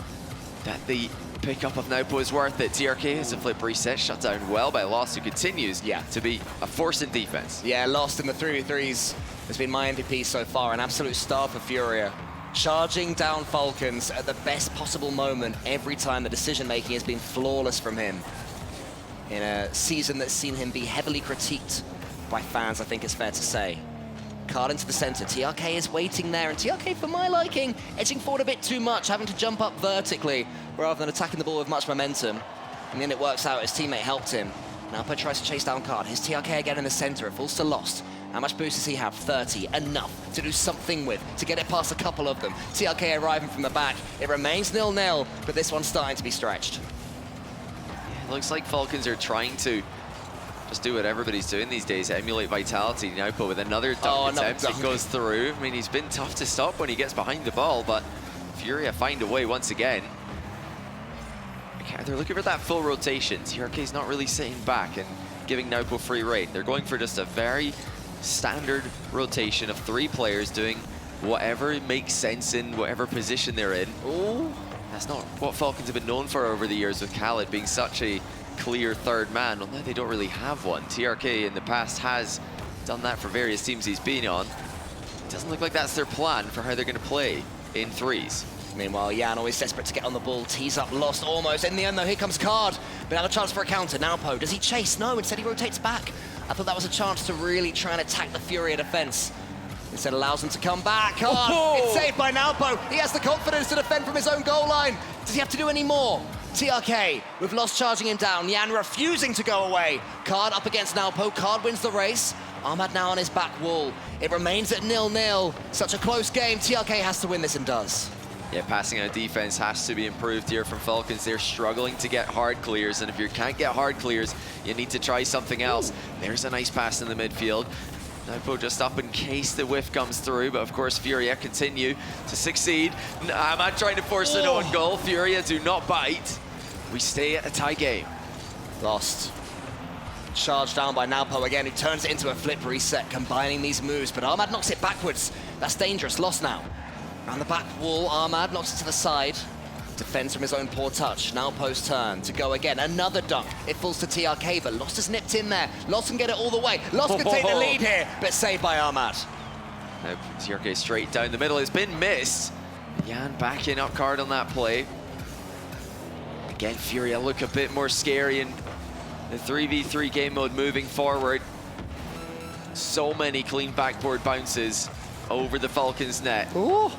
that the pickup of Naupo is worth it. TRK has a flip reset, shut down well by Lost, who continues to be a force in defense. Yeah, Lost in the 3v3s has been my MVP so far, an absolute star for FURIA. Charging down Falcons at the best possible moment every time. The decision-making has been flawless from him. In a season that's seen him be heavily critiqued by fans, I think it's fair to say. Card into the center. TRK is waiting there, and TRK, for my liking, edging forward a bit too much, having to jump up vertically rather than attacking the ball with much momentum. And then it works out. His teammate helped him. Naupo tries to chase down Card. His TRK again in the center. It falls to Lost. How much boost does he have? 30. Enough to do something with, to get it past a couple of them. TRK arriving from the back. It remains 0-0, but this one's starting to be stretched. Yeah, it looks like Falcons are trying to just do what everybody's doing these days, emulate Vitality. Naupo with another dunk attempt. It goes through. I mean, he's been tough to stop when he gets behind the ball, but FURIA find a way once again. Okay, they're looking for that full rotation. TRK's not really sitting back and giving Naupo free rein. They're going for just a very standard rotation of 3 players doing whatever makes sense in whatever position they're in. Oh, that's not what Falcons have been known for over the years, with Khaled being such a clear third man. Well, now they don't really have one. TRK in the past has done that for various teams he's been on. It doesn't look like that's their plan for how they're going to play in 3s. Meanwhile, Jan always desperate to get on the ball, tees up Lost almost. In the end, though, here comes Card. But now a chance for a counter. Naupo, does he chase? No, instead he rotates back. I thought that was a chance to really try and attack the FURIA defense. Instead allows him to come back. Card, it's saved by Naupo. He has the confidence to defend from his own goal line. Does he have to do any more? TRK with Lost charging him down. Yan refusing to go away. Card up against Nalpo. Card wins the race. Ahmad now on his back wall. It remains at 0-0. Such a close game. TRK has to win this and does. Yeah, passing out defense has to be improved here from Falcons. They're struggling to get hard clears, and if you can't get hard clears, you need to try something else. There's a nice pass in the midfield. Nalpo just up in case the whiff comes through, but of course FURIA continue to succeed. Ahmad trying to force an own goal. FURIA do not bite. We stay at a tie game. Lost. Charged down by Nalpo again, who turns it into a flip reset, combining these moves, but Ahmad knocks it backwards. That's dangerous. Lost now. Around the back wall, Ahmad knocks it to the side. Defends from his own poor touch. Nalpo's turn to go again. Another dunk. It falls to TRK, but Lost has nipped in there. Lost can get it all the way. Lost can take the lead here, but saved by Ahmad. Now TRK straight down the middle. It's been missed. Yan backing up card on that play. Again, FURIA look a bit more scary in the 3v3 game mode moving forward. So many clean backboard bounces over the Falcons net. Ooh.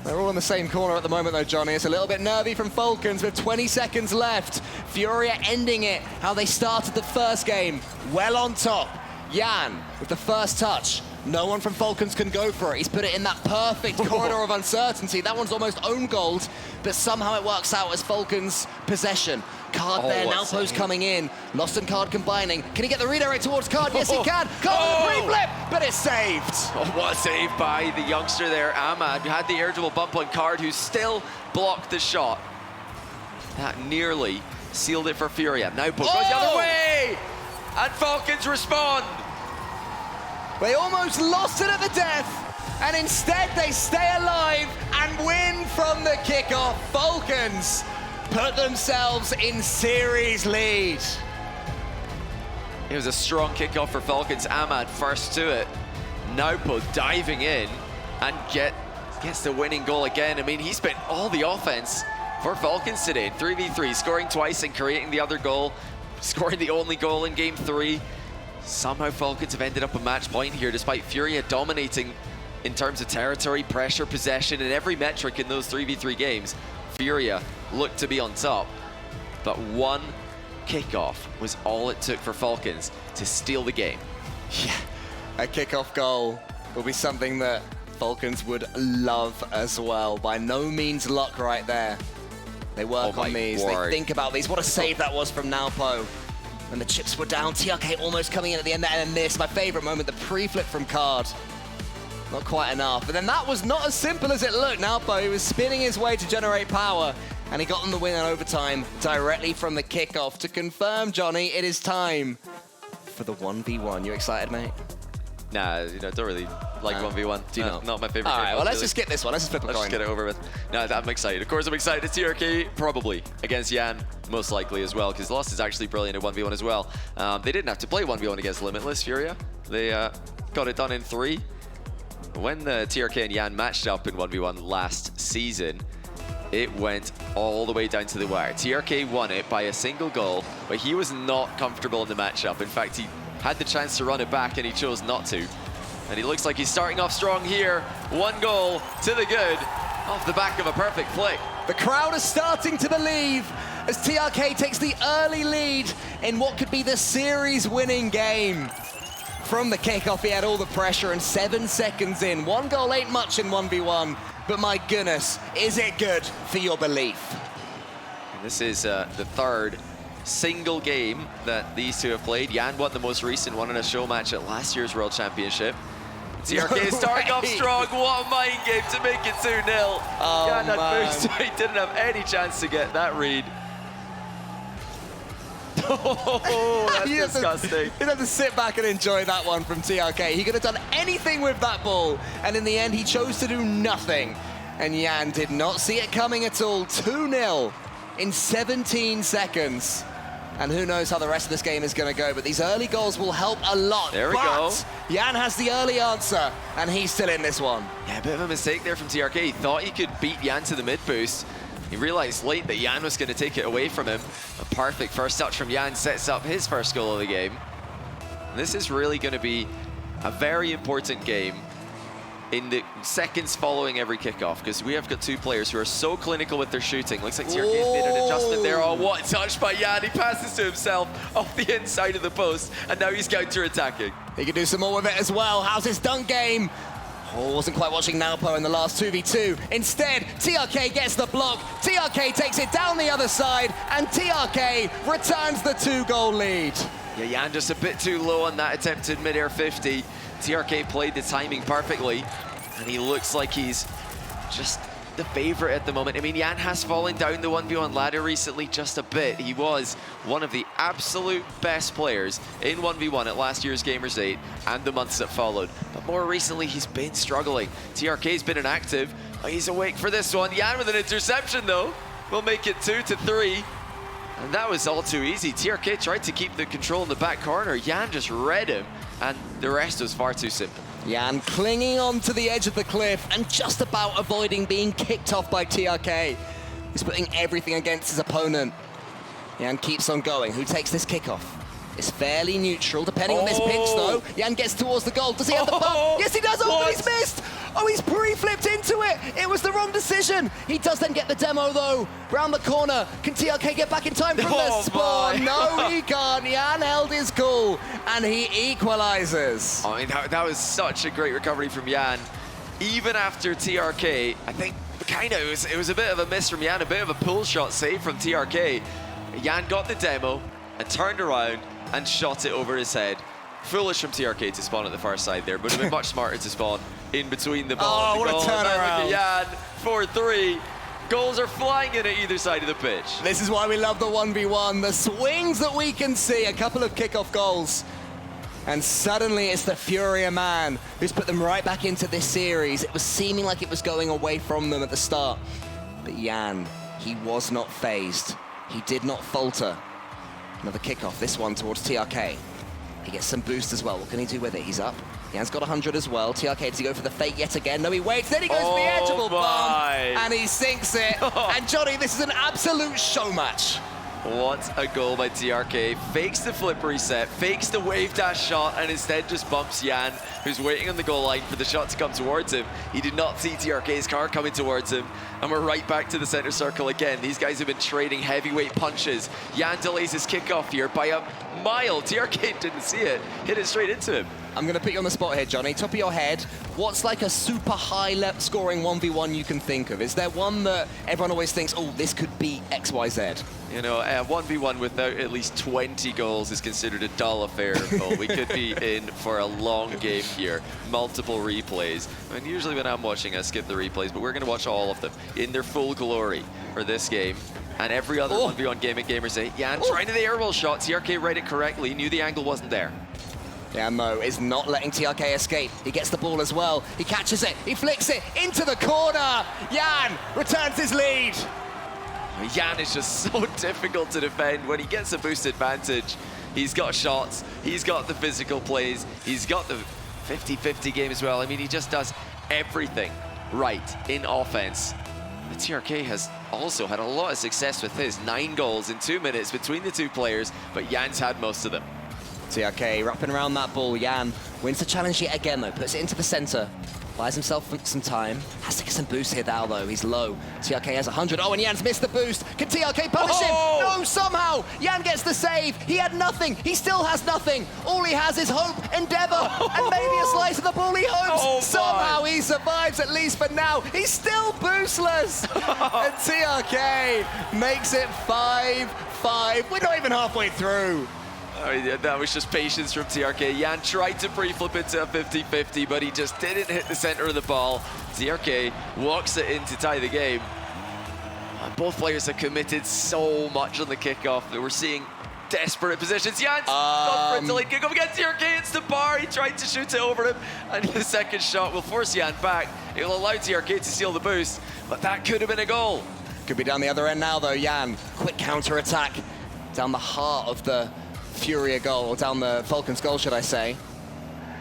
They're all in the same corner at the moment though, Johnny. It's a little bit nervy from Falcons with 20 seconds left. FURIA ending it how they started the first game, well on top. Yan with the first touch. No one from Falcons can go for it. He's put it in that perfect corridor of uncertainty. That one's almost own gold, but somehow it works out as Falcons' possession. Card there, Nalpo's coming in. Lost and Card combining. Can he get the redirect towards Card? Yes, he can. Card with a free flip, but it's saved. Oh, what a save by the youngster there. Ahmad had the irritable bump on Card, who still blocked the shot. That nearly sealed it for FURIA. Now goes the other way, and Falcons respond. They almost lost it at the death, and instead they stay alive and win from the kickoff. Falcons put themselves in series lead. It was a strong kickoff for Falcons. Ahmad first to it. Nalpo diving in and gets the winning goal again. I mean, he spent all the offense for Falcons today in 3v3, scoring twice and creating the other goal, scoring the only goal in game 3. Somehow Falcons have ended up a match point here, despite FURIA dominating in terms of territory, pressure, possession, and every metric in those 3v3 games. FURIA looked to be on top, but one kickoff was all it took for Falcons to steal the game. Yeah, a kickoff goal will be something that Falcons would love as well. By no means luck right there. They work on these, they think about these. What a save that was from Nalpo. And the chips were down, TRK almost coming in at the end there, and this, my favorite moment, the pre-flip from Card. Not quite enough, but then that was not as simple as it looked. Nalpo, he was spinning his way to generate power, and he got them the win in overtime directly from the kickoff. To confirm, Johnny, it is time for the 1v1. You excited, mate? Nah, don't really like 1v1. Do you not? Not my favorite. All right, well, let's really. just skip this one. Let's just flip a coin. Let's just get it over with. No, I'm excited. Of course, I'm excited. TRK probably against Yan, most likely as well, because Lost is actually brilliant at 1v1 as well. They didn't have to play 1v1 against Limitless FURIA. They got it done in 3. When the TRK and Yan matched up in 1v1 last season, it went all the way down to the wire. TRK won it by a single goal, but he was not comfortable in the matchup. In fact, he had the chance to run it back and he chose not to. And he looks like he's starting off strong here. 1 goal to the good off the back of a perfect flick. The crowd is starting to believe as TRK takes the early lead in what could be the series-winning game. From the kickoff, he had all the pressure, and 7 seconds in. 1 goal ain't much in 1v1, but my goodness, is it good for your belief? And this is the 3rd single game that these two have played. Yan won the most recent one in a show match at last year's World Championship. TRK is starting off strong. What a mind game to make it 2-0. Oh, Yan had man. moves, he didn't have any chance to get that read. Oh, that's disgusting. You'd have to sit back and enjoy that one from TRK. He could have done anything with that ball, and in the end, he chose to do nothing. And Yan did not see it coming at all. 2-0 in 17 seconds. And who knows how the rest of this game is going to go, but these early goals will help a lot. There we go. Yan has the early answer, and he's still in this one. Yeah, a bit of a mistake there from TRK. He thought he could beat Yan to the mid boost. He realized late that Yan was going to take it away from him. A perfect first touch from Yan sets up his first goal of the game. And this is really going to be a very important game in the seconds following every kickoff, because we have got two players who are so clinical with their shooting. Looks like TRK has made an adjustment there. Oh, what a touch by Jan. He passes to himself off the inside of the post, and now he's counter-attacking. He can do some more with it as well. How's his dunk game? Oh, wasn't quite watching Nalpo in the last 2v2. Instead, TRK gets the block. TRK takes it down the other side, and TRK returns the 2-goal lead. Yeah, Jan just a bit too low on that attempted mid-air 50. TRK played the timing perfectly, and he looks like he's just the favorite at the moment. I mean, Jan has fallen down the 1v1 ladder recently just a bit. He was one of the absolute best players in 1v1 at last year's Gamers8 and the months that followed. But more recently, he's been struggling. TRK's been inactive. Oh, he's awake for this one. Jan with an interception, though. Will make it 2-3. And that was all too easy. TRK tried to keep the control in the back corner. Jan just read him, and the rest was far too simple. Jan clinging on to the edge of the cliff and just about avoiding being kicked off by TRK. He's putting everything against his opponent. Jan keeps on going. Who takes this kickoff? It's fairly neutral, depending on this pitch, though. Jan gets towards the goal. Does he have the bump? Yes, he does. Oh, but he's missed. Oh, he's pre-flipped into it. It was the wrong decision. He does then get the demo, though. Round the corner. Can TRK get back in time from the spawn? No, he can't. Jan held his cool, and he equalizes. I mean, that was such a great recovery from Jan. Even after TRK, I think it was a bit of a miss from Jan, a bit of a pull shot save from TRK. Jan got the demo and turned around and shot it over his head. Foolish from TRK to spawn at the far side there, but it would have been much smarter to spawn in between the ball and the goal. What a turnaround. Look at Jan, 4-3. Goals are flying in at either side of the pitch. This is why we love the 1v1. The swings that we can see, a couple of kickoff goals. And suddenly it's the FURIA man who's put them right back into this series. It was seeming like it was going away from them at the start. But Jan, he was not phased. He did not falter. Another kickoff, this one towards TRK. He gets some boost as well. What can he do with it? He's up. Jan's got 100 as well. TRK, does he go for the fake yet again? No, he waits. Then he goes for the edgeable bomb. And he sinks it. And Johnny, this is an absolute show match. What a goal by TRK. Fakes the flip reset, fakes the wave dash shot, and instead just bumps Jan, who's waiting on the goal line for the shot to come towards him. He did not see TRK's car coming towards him, and we're right back to the center circle again. These guys have been trading heavyweight punches. Jan delays his kickoff here by a mile. TRK didn't see it, hit it straight into him. I'm going to put you on the spot here, Johnny. Top of your head, what's like a super high scoring 1v1 you can think of? Is there one that everyone always thinks, oh, this could be XYZ? You know, 1v1 without at least 20 goals is considered a dull affair, Paul. We could be in for a long game here. Multiple replays. I mean, usually when I'm watching, I skip the replays, but we're going to watch all of them in their full glory for this game. And every other 1v1 game at Gamers8. Jan trying to the airball shot. TRK read it correctly, knew the angle wasn't there. Jan, though, is not letting TRK escape. He gets the ball as well. He catches it. He flicks it into the corner. Jan returns his lead. Jan is just so difficult to defend. When he gets a boost advantage, he's got shots, he's got the physical plays, he's got the 50-50 game as well. I mean, he just does everything right in offense. The TRK has also had a lot of success with his 9 goals in 2 minutes between the two players, but Jan's had most of them. TRK wrapping around that ball. Jan wins the challenge yet again, though. Puts it into the center. Buys himself some time. Has to get some boost here now, though. He's low. TRK has 100. Oh, and Jan's missed the boost. Can TRK punish him? No, somehow. Jan gets the save. He had nothing. He still has nothing. All he has is hope, endeavor, and maybe a slice of the ball. He hopes. Somehow he survives, at least for now. He's still boostless. And TRK makes it 5-5. We're not even halfway through. Oh, yeah, that was just patience from TRK. Jan tried to pre-flip into a 50-50, but he just didn't hit the center of the ball. TRK walks it in to tie the game. And both players have committed so much on the kickoff that we're seeing desperate positions. Jan's gone for a delayed kickoff against TRK. It's the bar. He tried to shoot it over him, and the second shot will force Jan back. It'll allow TRK to steal the boost, but that could have been a goal. Could be down the other end now, though. Jan, quick counter-attack down the heart of the FURIA goal, or down the Falcons goal, should I say.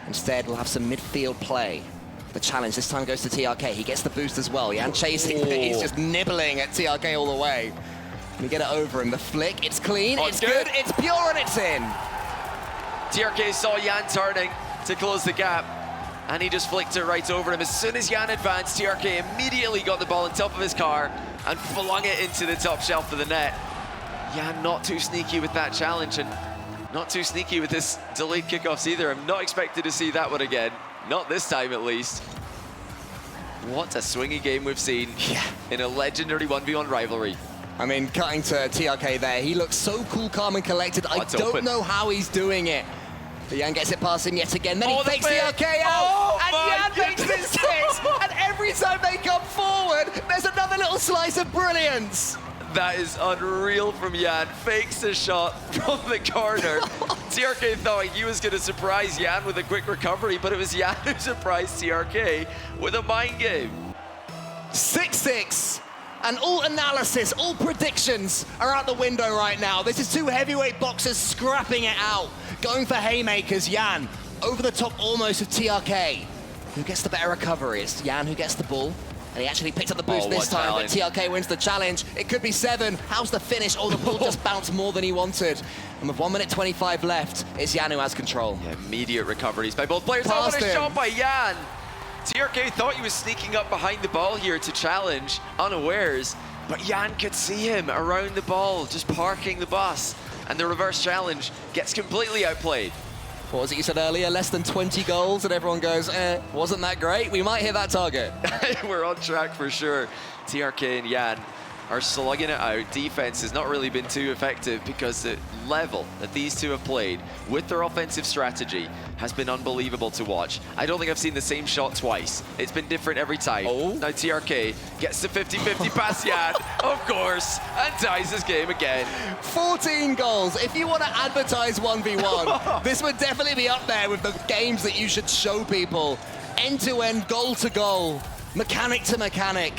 Instead, we'll have some midfield play. The challenge this time goes to TRK. He gets the boost as well. Jan chasing, he's just nibbling at TRK all the way. Can we get it over him? The flick, it's clean, it's good, it's pure, and it's in. TRK saw Jan turning to close the gap, and he just flicked it right over him. As soon as Jan advanced, TRK immediately got the ball on top of his car and flung it into the top shelf of the net. Jan not too sneaky with that challenge, and not too sneaky with this delayed kickoffs either. I'm not expected to see that one again. Not this time, at least. What a swingy game we've seen in a legendary 1v1 rivalry. I mean, cutting to TRK there, he looks so cool, calm, and collected. I don't know how he's doing it. But Jan gets it past him yet again. Then he fakes TRK out, and Jan makes it 6. And every time they come forward, there's another little slice of brilliance. That is unreal from Jan. Fakes the shot from the corner. TRK thought he was going to surprise Jan with a quick recovery, but it was Jan who surprised TRK with a mind game. 6-6. And all analysis, all predictions are out the window right now. This is two heavyweight boxers scrapping it out. Going for haymakers, Jan. Over the top almost of TRK. Who gets the better recovery? It's Jan who gets the ball. And he actually picked up the boost this time, but TRK wins the challenge. It could be 7. How's the finish? Oh, the ball just bounced more than he wanted. And with 1 minute 25 left, it's Jan who has control. Yeah, immediate recoveries by both players. Oh, what a shot by Jan! TRK thought he was sneaking up behind the ball here to challenge, unawares, but Jan could see him around the ball, just parking the bus. And the reverse challenge gets completely outplayed. What was it you said earlier? Less than 20 goals, and everyone goes, wasn't that great? We might hit that target. We're on track for sure. TRK and Jan are slugging it out. Defense has not really been too effective because the level that these two have played with their offensive strategy has been unbelievable to watch. I don't think I've seen the same shot twice. It's been different every time. Now TRK gets the 50-50 past Jan, of course, and ties his game again. 14 goals. If you want to advertise 1v1, this would definitely be up there with the games that you should show people. End-to-end, goal-to-goal, mechanic to mechanic.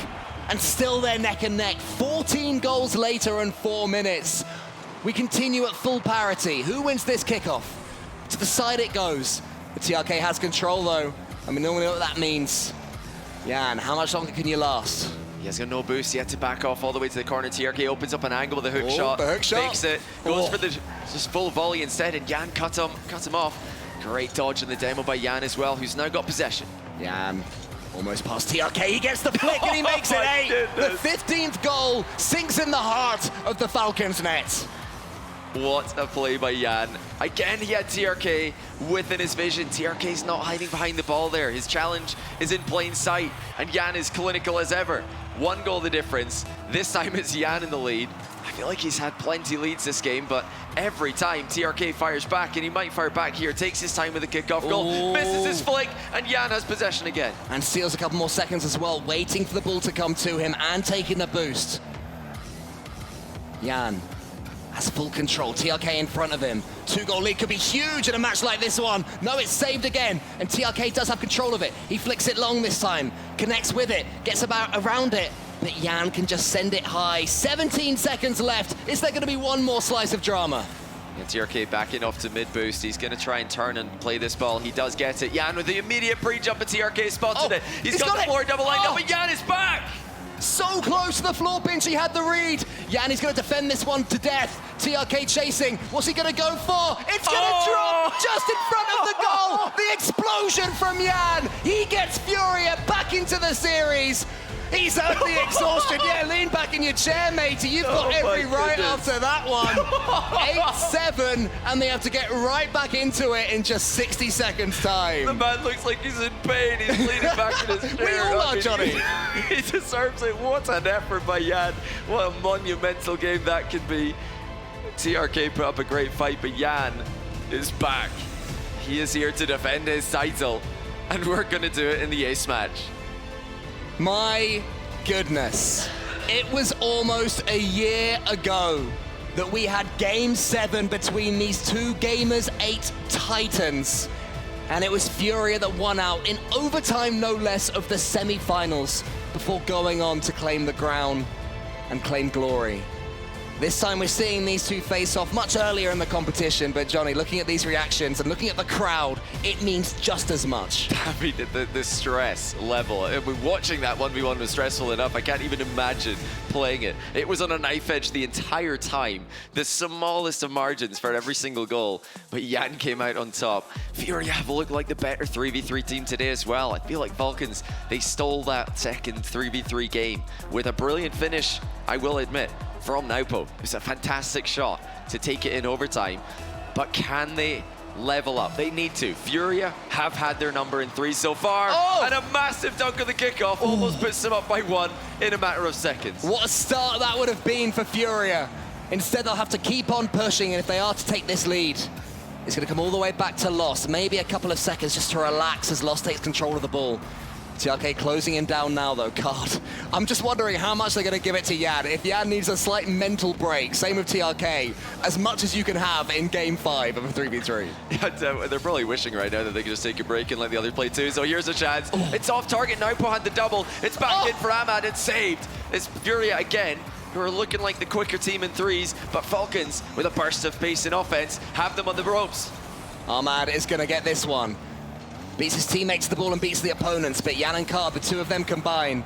And still they're neck and neck. 14 goals later and 4 minutes. We continue at full parity. Who wins this kickoff? To the side it goes. The TRK has control though. And we normally know what that means. Jan, how much longer can you last? He has got no boost yet to back off all the way to the corner. TRK opens up an angle with a hook shot. The hook shot. Fakes it. Goes for the just full volley instead, and Jan cuts him off. Great dodge in the demo by Jan as well, who's now got possession. Jan. Almost past TRK, he gets the flick and he makes it 8. The 15th goal sinks in the heart of the Falcons net. What a play by Jan. Again, he had TRK within his vision. TRK's not hiding behind the ball there. His challenge is in plain sight, and Jan is clinical as ever. 1 goal the difference. This time it's Jan in the lead. I feel like he's had plenty leads this game, but every time TRK fires back, and he might fire back here, takes his time with a kickoff goal, misses his flick, and Jan has possession again. And steals a couple more seconds as well, waiting for the ball to come to him and taking the boost. Jan has full control, TRK in front of him. 2-goal lead could be huge in a match like this one. No, it's saved again, and TRK does have control of it. He flicks it long this time, connects with it, gets around it, but Jan can just send it high. 17 seconds left. Is there going to be one more slice of drama? Yeah, TRK backing off to mid-boost. He's going to try and turn and play this ball. He does get it. Jan with the immediate pre-jump, and TRK spotted it. He's got the floor double lined up, but Jan is back! So close to the floor pinch, he had the read. Jan is going to defend this one to death. TRK chasing. What's he going to go for? It's going to drop just in front of the goal. The explosion from Jan. He gets FURIA back into the series. He's ugly exhausted. Yeah, lean back in your chair, matey. You've got every right after that one. 8-7, and they have to get right back into it in just 60 seconds time. The man looks like he's in pain. He's leaning back in his chair. We all are, Johnny. He deserves it. What an effort by Jan. What a monumental game that could be. TRK put up a great fight, but Jan is back. He is here to defend his title, and we're going to do it in the ace match. My goodness. It was almost a year ago that we had Game 7 between these two Gamers8 titans. And it was FURIA that won out in overtime, no less, of the semi-finals before going on to claim the crown and claim glory. This time we're seeing these two face off much earlier in the competition, but Johnny, looking at these reactions and looking at the crowd, it means just as much. I mean, the stress level. Watching that 1v1 was stressful enough. I can't even imagine playing it. It was on a knife edge the entire time. The smallest of margins for every single goal, but Jan came out on top. FURIA have looked like the better 3v3 team today as well. I feel like Falcons, they stole that second 3v3 game with a brilliant finish, I will admit, from Naupo. It was a fantastic shot to take it in overtime, but can they level up? They need to. FURIA have had their number in 3 so far, and a massive dunk on the kickoff almost puts them up by 1 in a matter of seconds. What a start that would have been for FURIA. Instead, they'll have to keep on pushing, and if they are to take this lead, it's going to come all the way back to Lost. Maybe a couple of seconds just to relax as Lost takes control of the ball. TRK closing him down now, though. God, I'm just wondering how much they're going to give it to Jan. If Jan needs a slight mental break, same with TRK, as much as you can have in Game 5 of a 3v3. Yeah, they're probably wishing right now that they could just take a break and let the other play too. So here's a chance. It's off target. Naupo had the double. It's back in for Ahmad. It's saved. It's FURIA again, who are looking like the quicker team in 3s, but Falcons, with a burst of pace in offense, have them on the ropes. Ahmad is going to get this one. Beats his teammates to the ball and beats the opponents, but Jan and Card, the two of them combine.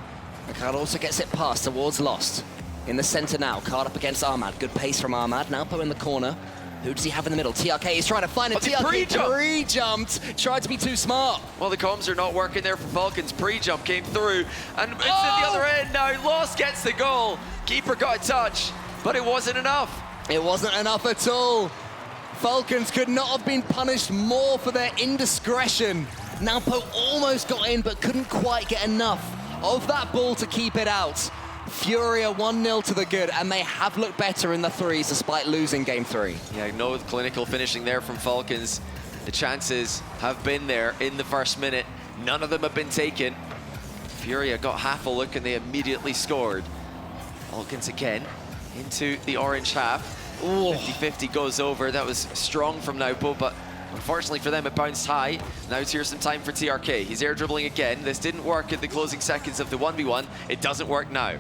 And Card also gets it past towards Lost. In the center now, Card up against Ahmad. Good pace from Ahmad. Naupo in the corner. Who does he have in the middle? TRK is trying to find it. TRK pre-jumped. Tried to be too smart. Well, the comms are not working there for Falcons. Pre-jump came through, and it's at the other end now. Lost gets the goal. Keeper got a touch, but it wasn't enough. It wasn't enough at all. Falcons could not have been punished more for their indiscretion. Naupo almost got in, but couldn't quite get enough of that ball to keep it out. FURIA 1-0 to the good, and they have looked better in the 3s despite losing Game 3. Yeah, no clinical finishing there from Falcons. The chances have been there in the first minute. None of them have been taken. FURIA got half a look and they immediately scored. Falcons again into the orange half. 50-50 goes over. That was strong from Naupo, but unfortunately for them, it bounced high. Now here's some time for TRK. He's air dribbling again. This didn't work in the closing seconds of the 1v1. It doesn't work now.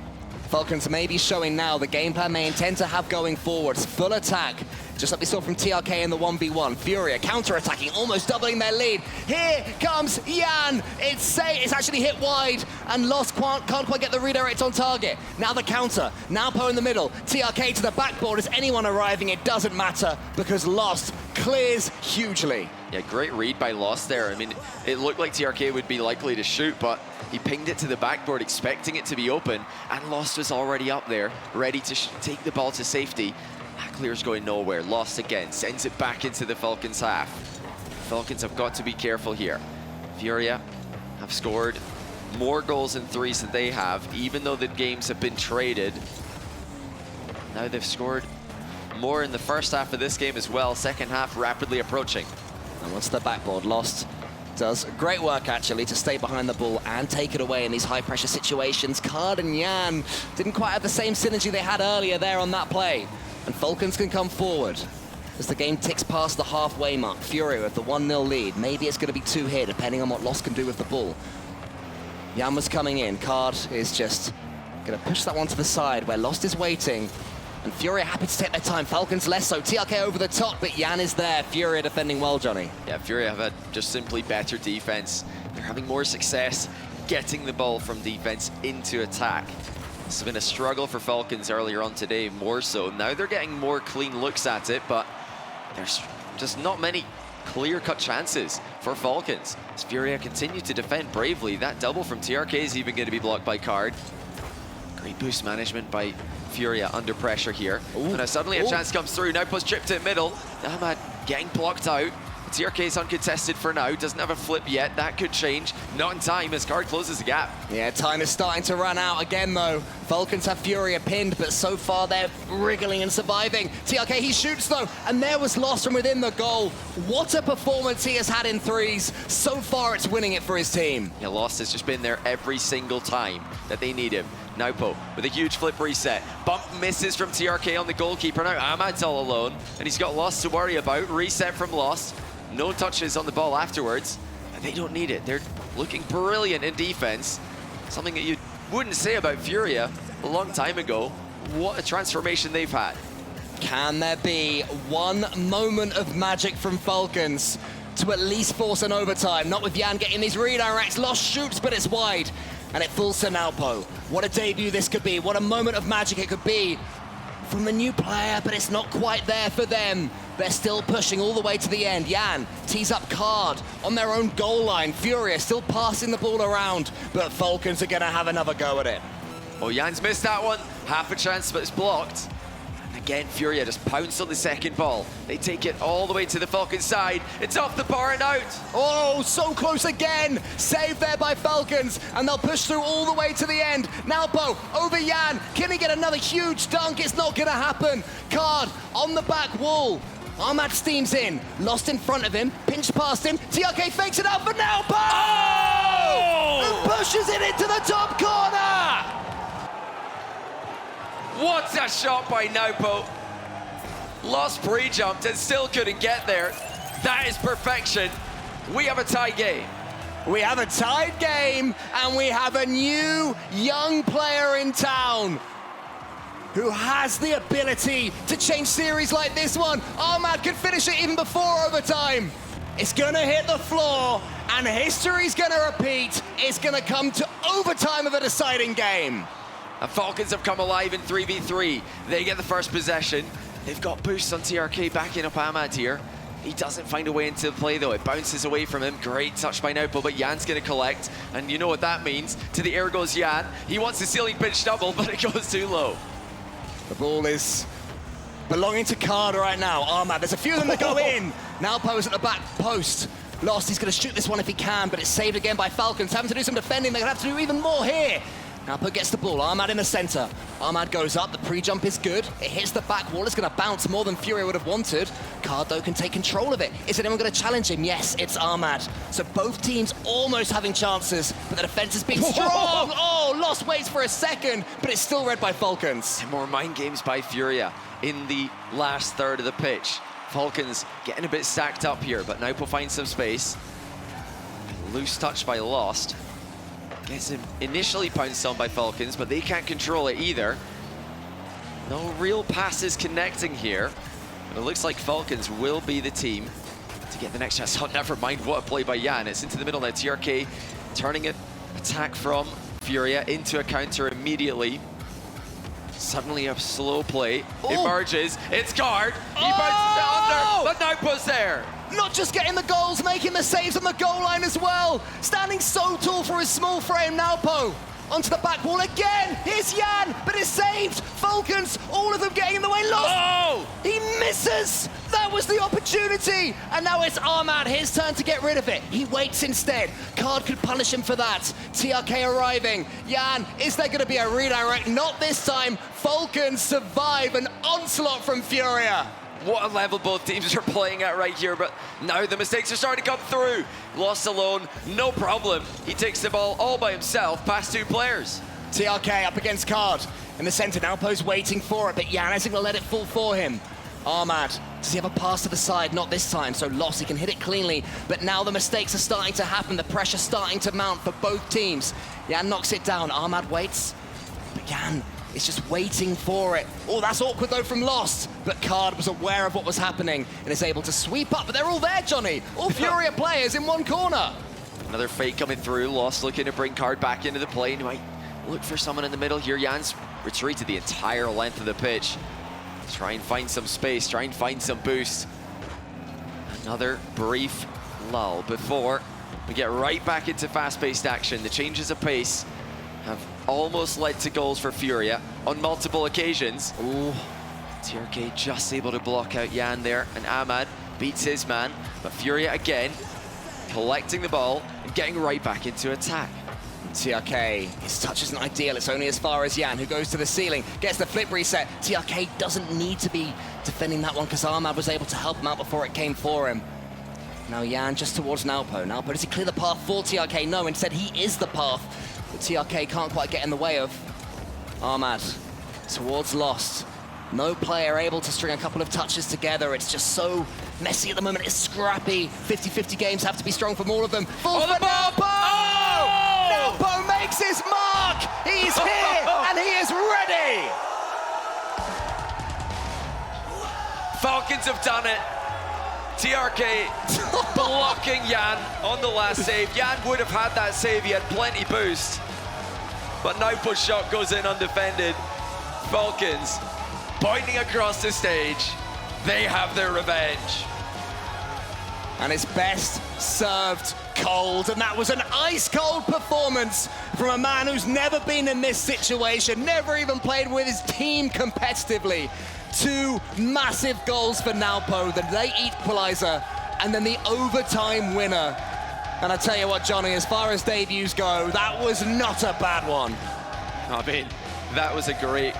Falcons may be showing now the game plan they intend to have going forwards. Full attack, just like we saw from TRK in the 1v1. FURIA counter-attacking, almost doubling their lead. Here comes Jan. It's actually hit wide, and Lost can't quite get the redirect on target. Now the counter, Naupo in the middle. TRK to the backboard. Is anyone arriving? It doesn't matter, because Lost clears hugely. Yeah, great read by Lost there. I mean, it looked like TRK would be likely to shoot, but he pinged it to the backboard, expecting it to be open, and Lost was already up there, ready to take the ball to safety. That clear's going nowhere. Lost again, sends it back into the Falcons half. Falcons have got to be careful here. FURIA have scored more goals in 3s than they have, even though the games have been traded. Now they've scored more in the first half of this game as well. Second half rapidly approaching. And once the backboard, Lost does great work actually to stay behind the ball and take it away in these high pressure situations. Card and Jan didn't quite have the same synergy they had earlier there on that play. And Falcons can come forward as the game ticks past the halfway mark. FURIA with the 1-0 lead. Maybe it's going to be 2 here depending on what Lost can do with the ball. Jan was coming in. Card is just going to push that one to the side where Lost is waiting. And FURIA happy to take their time. Falcons less so. TRK over the top, but Jan is there. FURIA defending well, Johnny. Yeah, FURIA have had just simply better defense. They're having more success getting the ball from defense into attack. This has been a struggle for Falcons earlier on today, more so. Now they're getting more clean looks at it, but there's just not many clear-cut chances for Falcons. As FURIA continue to defend bravely, that double from TRK is even going to be blocked by Card. Great boost management by FURIA under pressure here. And now suddenly a chance comes through. Naupo's chipped it middle. Ahmad getting blocked out. TRK is uncontested for now. Doesn't have a flip yet. That could change. Not in time as Card closes the gap. Yeah, time is starting to run out again, though. Falcons have FURIA pinned, but so far they're wriggling and surviving. TRK, he shoots, though, and there was Lost from within the goal. What a performance he has had in 3s. So far, it's winning it for his team. Yeah, Lost has just been there every single time that they need him. Naupo with a huge flip reset. Bump misses from TRK on the goalkeeper. Now Ahmad's all alone, and he's got Lost to worry about. Reset from Lost. No touches on the ball afterwards, and they don't need it. They're looking brilliant in defense. Something that you wouldn't say about FURIA a long time ago. what a transformation they've had. Can there be one moment of magic from Falcons to at least force an overtime? Not with Jan getting these redirects. Lost shoots, but it's wide. And it falls to Naupo. What a debut this could be. What a moment of magic it could be from the new player, but it's not quite there for them. They're still pushing all the way to the end. Jan tees up Card on their own goal line. FURIA still passing the ball around, but Falcons are going to have another go at it. Oh, Jan's missed that one. Half a chance, but it's blocked. And again, FURIA just pounced on the second ball. They take it all the way to the Falcons side. It's off the bar and out. Oh, so close again. Saved there by Falcons, and they'll push through all the way to the end. Naupo over Jan. Can he get another huge dunk? It's not going to happen. Card on the back wall. Ahmad steams in. Lost in front of him. Pinched past him. TRK fakes it out for Naupo! Oh! And pushes it into the top corner! What a shot by Naupo. Lost pre-jumped and still couldn't get there. That is perfection. We have a tie game. We have a tied game, and we have a new young player in town who has the ability to change series like this one. Ahmad could finish it even before overtime. It's gonna hit the floor, and history's gonna repeat. It's gonna come to overtime of a deciding game. The Falcons have come alive in 3v3. They get the first possession. They've got boosts on TRK backing up Ahmad here. He doesn't find a way into the play though. It bounces away from him. Great touch by Naupo, but Jan's gonna collect. And you know what that means. To the air goes Jan. He wants the ceiling pinch double, but it goes too low. The ball is belonging to Card right now. Ahmad, there's a few of them that go in. Naupo's at the back post. Lost, he's gonna shoot this one if he can, but it's saved again by Falcons. Having to do some defending, they're gonna have to do even more here. Naupo gets the ball, Ahmad in the center. Ahmad goes up, the pre-jump is good. It hits the back wall, it's gonna bounce more than FURIA would have wanted. Card though can take control of it. Is anyone gonna challenge him? Yes, it's Ahmad. So both teams almost having chances, but the defense has been strong. Oh, Lost waits for a second, but it's still read by Falcons. And more mind games by FURIA in the last third of the pitch. Falcons getting a bit stacked up here, but Naupo finds some space. Loose touch by Lost. Gets him initially pounced on by Falcons, but they can't control it either. No real passes connecting here. But it looks like Falcons will be the team to get the next chance. Oh, never mind, what a play by Jan. It's into the middle now. TRK turning an attack from FURIA into a counter immediately. Suddenly a slow play. Emerges. It's Card. He bounces it under, but Naupo's there. Not just getting the goals, making the saves on the goal line as well. Standing so tall for his small frame, Naupo. Onto the back wall again. Here's Jan, but it's saved. Falcons, all of them getting in the way. Lost. Oh! He misses. That was the opportunity. And now it's Ahmad, his turn to get rid of it. He waits instead. Card could punish him for that. TRK arriving. Jan, is there going to be a redirect? Not this time. Falcons survive an onslaught from FURIA. What a level both teams are playing at right here, but now the mistakes are starting to come through. Lost alone, no problem. He takes the ball all by himself past two players. TRK up against Card in the center. Naupo's waiting for it, but Jan isn't going to let it fall for him. Ahmad, does he have a pass to the side? Not this time, so Lost, he can hit it cleanly, but now the mistakes are starting to happen. The pressure's starting to mount for both teams. Jan knocks it down. Ahmad waits, but Jan is just waiting for it. Oh, that's awkward though from Lost. But Card was aware of what was happening and is able to sweep up. But they're all there, Johnny. All FURIA players in one corner. Another fake coming through. Lost looking to bring Card back into the play. And he might look for someone in the middle here. Jan's retreated the entire length of the pitch. Try and find some space, try and find some boost. Another brief lull before we get right back into fast-paced action. The changes of pace have almost led to goals for FURIA on multiple occasions. Ooh, TRK just able to block out Jan there, and Ahmad beats his man, but FURIA again collecting the ball and getting right back into attack. TRK, his touch isn't ideal, it's only as far as Jan, who goes to the ceiling, gets the flip reset. TRK doesn't need to be defending that one because Ahmad was able to help him out before it came for him. Now Jan just towards Naupo. Naupo, does he clear the path for TRK? No, instead he is the path that TRK can't quite get in the way of. Ahmad towards Lost. No player able to string a couple of touches together. It's just so messy at the moment. It's scrappy. 50-50 games have to be strong from all of them. Full for Naupo! Oh! Naupo makes his mark! He's here and he is ready! Falcons have done it. TRK blocking Jan on the last save. Jan would have had that save, he had plenty boost. But now push shot goes in undefended. Falcons pointing across the stage. They have their revenge. And it's best served cold, and that was an ice-cold performance from a man who's never been in this situation, never even played with his team competitively. 2 massive goals for Naopo, the late equalizer, and then the overtime winner. And I tell you what, Johnny, as far as debuts go, that was not a bad one. I mean, that was a great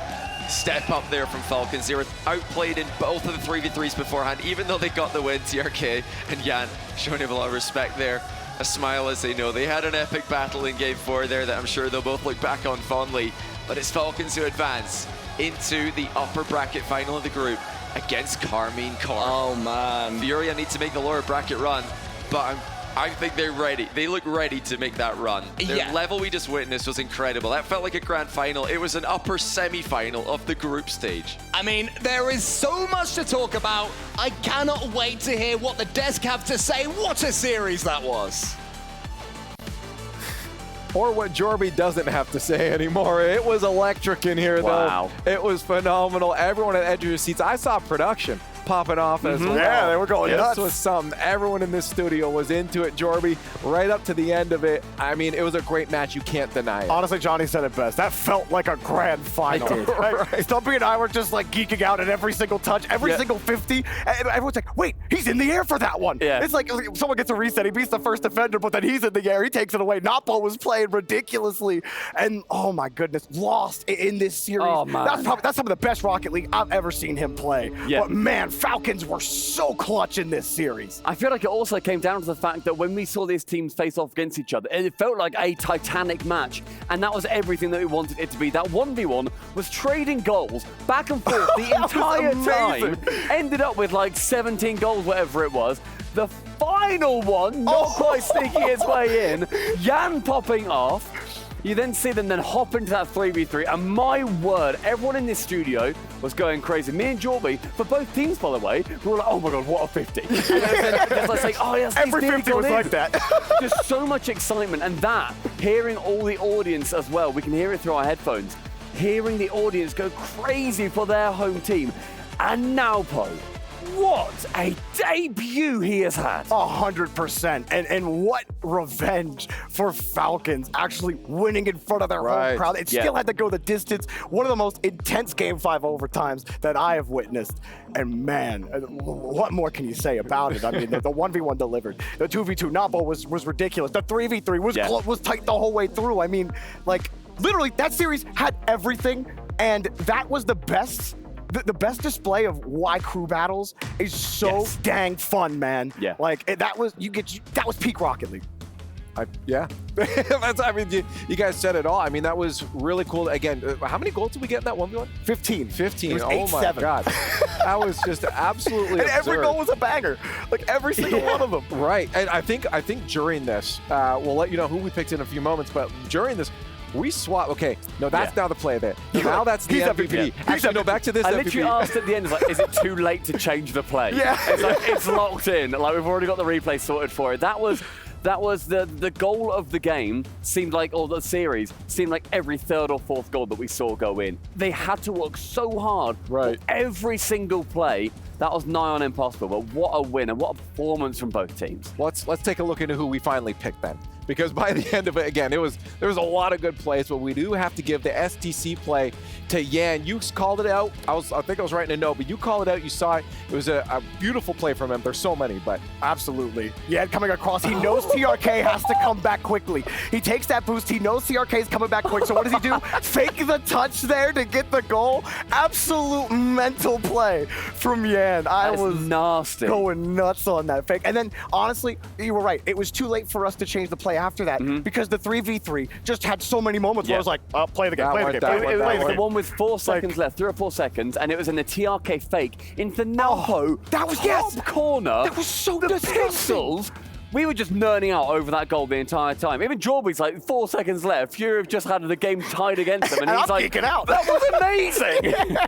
step up there from Falcons. They were outplayed in both of the 3v3s beforehand, even though they got the win. TRK and Jan showing him a lot of respect there. A smile as they know they had an epic battle in Game 4 there that I'm sure they'll both look back on fondly. But it's Falcons who advance into the upper bracket final of the group against Carmine Corp. Oh, man. FURIA need to make the lower bracket run, but I think they're ready. They look ready to make that run. The level we just witnessed was incredible. That felt like a grand final. It was an upper semi-final of the group stage. I mean, there is so much to talk about. I cannot wait to hear what the desk have to say. What a series that was. Or what Jorby doesn't have to say anymore. It was electric in here, though. It was phenomenal. Everyone at the edge of their seats. I saw production popping off as well. Yeah, they were going nuts. This was something. Everyone in this studio was into it. Jorby, right up to the end of it. I mean, it was a great match. You can't deny it. Honestly, Johnny said it best. That felt like a grand final. Right. Stumpy and I were just like geeking out at every single touch, every single 50. And everyone's like, wait, he's in the air for that one. Yeah. It's like someone gets a reset. He beats the first defender, but then he's in the air. He takes it away. Napo was playing ridiculously. And oh my goodness, lost in this series. Oh, man. That's some of the best Rocket League I've ever seen him play. Yeah. But man, Falcons were so clutch in this series. I feel like it also came down to the fact that when we saw these teams face off against each other, it felt like a titanic match, and that was everything that we wanted it to be. That 1v1 was trading goals back and forth the entire time. Ended up with like 17 goals, whatever it was. The final one, not quite sneaking its way in, Jan popping off. You then see them then hop into that 3v3, and my word, everyone in this studio was going crazy. Me and Jorby, for both teams, by the way, we were like, oh my god, what a 50. And then just like, oh yes, Every 50 was like that. Just so much excitement, and that, hearing all the audience as well, we can hear it through our headphones, hearing the audience go crazy for their home team. And Naopo, what a debut he has had. 100%. And what revenge for Falcons actually winning in front of their home crowd. It still had to go the distance. One of the most intense Game 5 overtimes that I have witnessed. And man, what more can you say about it? I mean, the 1v1 delivered. The 2v2 Napo was ridiculous. The 3v3 was tight the whole way through. I mean, like, literally, that series had everything. And that was the best. The best display of why crew battles is so dang fun, man. Yeah. Like that was that was peak Rocket League. I mean, you guys said it all. I mean, that was really cool. Again, how many goals did we get in that 1v1? 15. 15. It was oh my 8-7. God. That was just absolutely And every goal was a banger. Like every single one of them. Right. And I think during this, we'll let you know who we picked in a few moments, but during this, we swap. Okay, no, that's now the play there. Now that's the MVP. Actually, no, back to this. I MVP. literally asked at the end, like, is it too late to change the play? Yeah. It's like, it's locked in. Like, we've already got the replay sorted for it. That was the goal of the game, seemed like, or the series, seemed like every third or fourth goal that we saw go in. They had to work so hard for every single play. That was nigh on impossible, but what a win and what a performance from both teams. Let's take a look into who we finally picked then. Because by the end of it, again, there was a lot of good plays, but we do have to give the STC play to Jan. You called it out. I think I was writing a note, but you called it out. You saw it. It was a beautiful play from him. There's so many, but absolutely. Yeah, coming across. He knows TRK has to come back quickly. He takes that boost. He knows TRK is coming back quick. So what does he do? Fake the touch there to get the goal. Absolute mental play from Jan. I was nasty. Going nuts on that fake. And then, honestly, you were right. It was too late for us to change the play after that because the 3v3 just had so many moments where I was like, oh, play the game, play the game, play the game. It was the one with 4 seconds left, 3 or 4 seconds, and it was in the TRK fake into Napo. That was top corner. That was so the pixels. We were just nerding out over that goal the entire time. Even Jorby's like, 4 seconds left. FURIA have just had the game tied against them, and he's like, geeking out. That was amazing.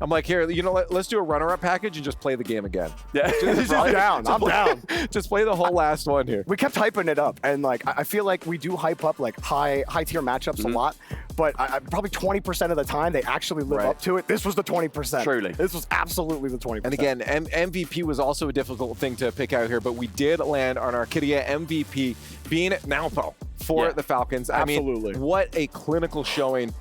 I'm like, here, you know what? Let's do a runner-up package and just play the game again. Yeah, I'm down. I'm down. Just play the whole last one here. We kept hyping it up, and like I feel like we do hype up like high tier matchups a lot, but probably 20% of the time they actually live up to it. This was the 20%. Truly. This was absolutely the 20%. And again, MVP was also a difficult thing to pick out here, but we did land on our Kyria MVP being Naupo for the Falcons. Absolutely. I mean, what a clinical showing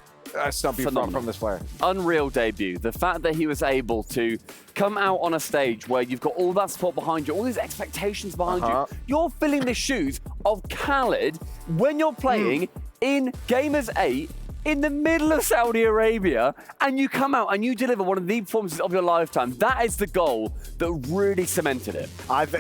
Stumpy from this player. Unreal debut. The fact that he was able to come out on a stage where you've got all that support behind you, all these expectations behind you. You're filling the shoes of Khaled when you're playing in Gamers8 in the middle of Saudi Arabia, and you come out and you deliver one of the performances of your lifetime. That is the goal that really cemented it.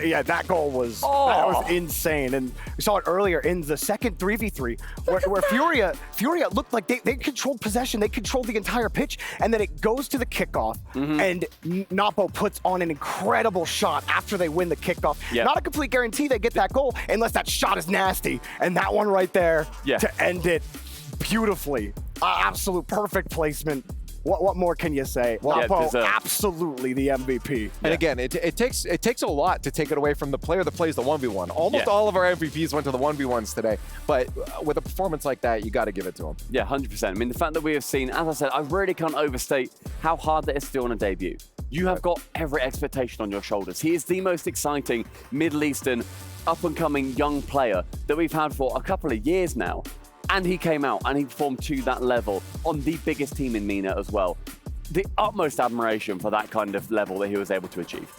Yeah, that goal was that was insane, and we saw it earlier in the second 3v3 where FURIA looked like they controlled possession, they controlled the entire pitch, and then it goes to the kickoff, and Napo puts on an incredible shot after they win the kickoff. Not a complete guarantee they get that goal unless that shot is nasty, and that one right there to end it beautifully. Absolute perfect placement. What more can you say? Napo, absolutely the MVP. And again, it takes a lot to take it away from the player that plays the 1v1. Almost all of our MVPs went to the 1v1s today, but with a performance like that, you got to give it to him. Yeah, 100%. I mean, the fact that we have seen, as I said, I really can't overstate how hard that is to do on a debut. You have got every expectation on your shoulders. He is the most exciting Middle Eastern up-and-coming young player that we've had for a couple of years now. And he came out and he performed to that level on the biggest team in MENA as well. The utmost admiration for that kind of level that he was able to achieve.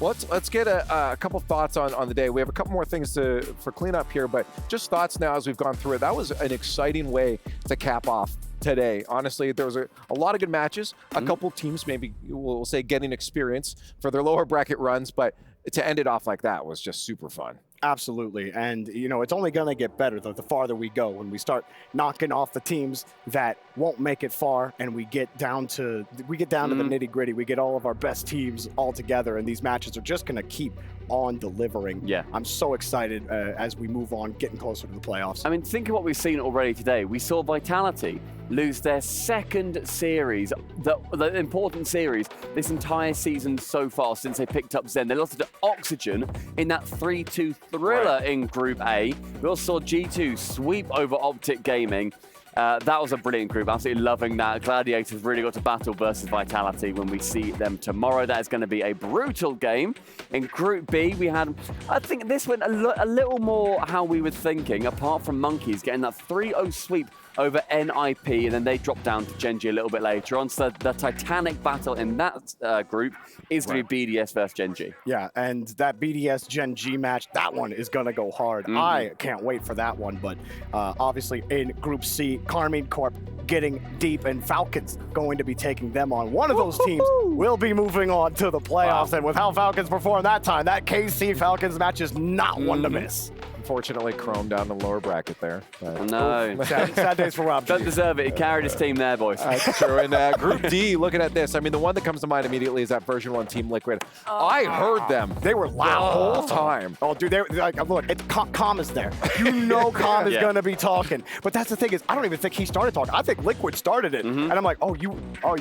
Well, let's get a couple thoughts on the day. We have a couple more things for cleanup here, but just thoughts now as we've gone through it. That was an exciting way to cap off today. Honestly, there was a lot of good matches. A couple teams maybe we'll say getting experience for their lower bracket runs, but to end it off like that was just super fun. Absolutely, and you know it's only going to get better the farther we go when we start knocking off the teams that won't make it far, and we get down to the nitty gritty. We get all of our best teams all together, and these matches are just going to keep on delivering. Yeah, I'm so excited as we move on, getting closer to the playoffs. I mean, think of what we've seen already today. We saw Vitality lose their second series, the important series this entire season so far since they picked up Zen. They lost to Oxygen in that 3-2 thriller in Group A. We also saw G2 sweep over Optic Gaming. That was a brilliant group, absolutely loving that. Gladiators really got to battle versus Vitality when we see them tomorrow. That is going to be a brutal game. In Group B, we had, I think this went a little more how we were thinking, apart from Monkeys getting that 3-0 sweep over NIP, and then they dropped down to Gen G a little bit later on. So the titanic battle in that group is going to be BDS versus Gen G. Yeah, and that BDS Gen G match, that one is going to go hard. I can't wait for that one, but obviously in Group C, Carmine Corp getting deep, and Falcons going to be taking them on. One of those teams will be moving on to the playoffs, and with how Falcons performed that time, that KC Falcons match is not one to miss. Unfortunately, Chrome down the lower bracket there. No. Sad days for Rob. Don't deserve it. He carried his team there, boys. That's true. And Group D, looking at this, I mean, the one that comes to mind immediately is that version 1 Team Liquid. I heard them. They were loud the whole time. Oh, dude, they're like, look, Com is there. You know Com is going to be talking. But that's the thing is, I don't even think he started talking. I think Liquid started it. And I'm like, you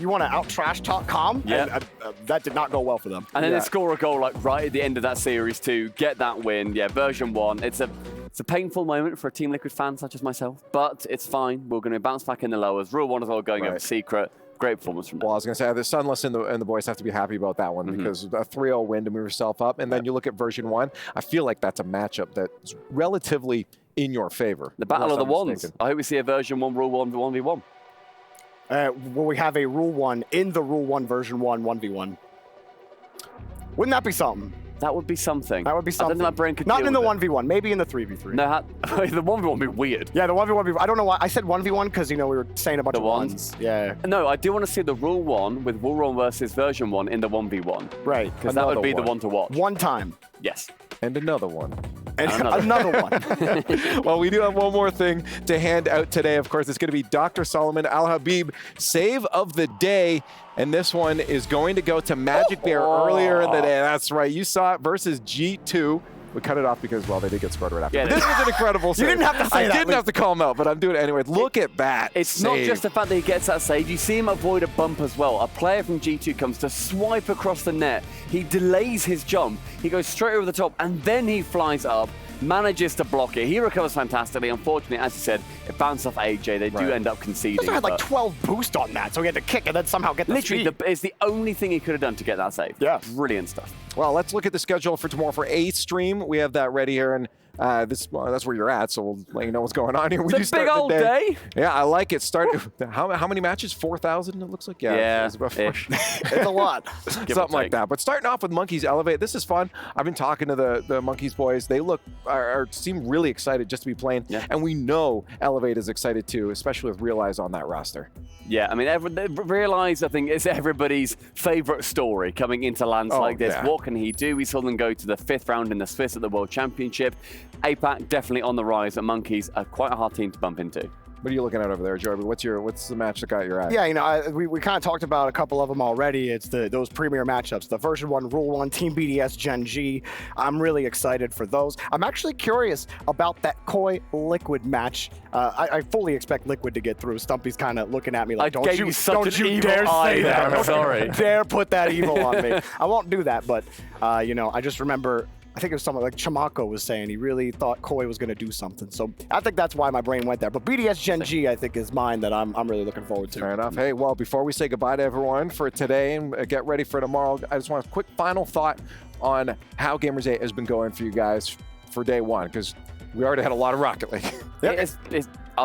want to out-trash talk Com? Yeah. And, that did not go well for them. And then they score a goal like right at the end of that series to get that win. Yeah, version 1. It's a painful moment for a Team Liquid fan such as myself, but it's fine. We're going to bounce back in the lowers. Rule 1 as well going over Secret. Great performance from them. Well, I was going to say, the Sunless and the boys have to be happy about that one because a 3-0 win to move yourself up. And then you look at version 1, I feel like that's a matchup that's relatively in your favor. The Battle of the Wands. I hope we see a version 1, Rule 1, 1v1. Will we have a Rule 1 in the Rule 1 version 1, 1v1? Wouldn't that be something? That would be something. That would be something. I don't think my brain could Not deal in the with 1v1, maybe in the 3v3. No, the 1v1 would be weird. Yeah, the 1v1. I don't know why. I said 1v1 because, you know, we were saying a bunch of ones. Yeah. No, I do want to see the Rule 1 with Rule 1 versus version 1 in the 1v1. Right. Because that would be the one to watch. One time. Yes. And another one. And another one. Well, we do have one more thing to hand out today. Of course, it's going to be Dr. Solomon Al-Habib Save of the Day. And this one is going to go to Magic Bear earlier in the day. That's right. You saw it versus G2. We cut it off because, well, they did get scored right after. Yeah, This was an incredible save. You didn't have to say I that. didn't have to call him out, but I'm doing it anyway. Look at that It's save. not just the fact that he gets that save. You see him avoid a bump as well. A player from G2 comes to swipe across the net. He delays his jump. He goes straight over the top, and then he flies up, manages to block it. He recovers fantastically. Unfortunately, as you said, it bounced off AJ. They do end up conceding. He also had like but 12 boost on that, so he had to kick and then somehow get the literally, speed. it's the only thing he could have done to get that save. Yeah. Brilliant stuff. Well, let's look at the schedule for tomorrow for A stream. We have that ready here, and that's where you're at, so we'll let you know what's going on here. We It's a do big start the old day. Yeah, I like it. How many matches? 4,000, it looks like? Yeah, it's about ish. It's a lot. Give or something like take. that. But starting off with Monkeys Elevate, this is fun. I've been talking to the Monkeys boys. They seem really excited just to be playing, and we know Elevate is excited too, especially with Realize on that roster. Yeah, I mean, Realize, I think, is everybody's favorite story coming into lands like this. yeah. What can he do? We saw them go to the 5th round in the Swiss at the World Championship. APAC definitely on the rise, and Monkeys are quite a hard team to bump into. What are you looking at over there, Jordan? What's the match that got your eye? Yeah, you know, we kind of talked about a couple of them already. It's those premier matchups, the version 1, Rule 1, Team BDS, Gen G. I'm really excited for those. I'm actually curious about that Koi Liquid match. I fully expect Liquid to get through. Stumpy's kind of looking at me like, don't you dare say that. I'm sorry. Dare put that evil on me. I won't do that, but, you know, I just remember, I think it was someone like Chamako was saying he really thought Koi was going to do something. So I think that's why my brain went there. But BDS Gen G, I think, is mine that I'm really looking forward to. Fair enough. Hey, well, before we say goodbye to everyone for today and get ready for tomorrow, I just want a quick final thought on how Gamers8 has been going for you guys for day one, because we already had a lot of Rocket League. I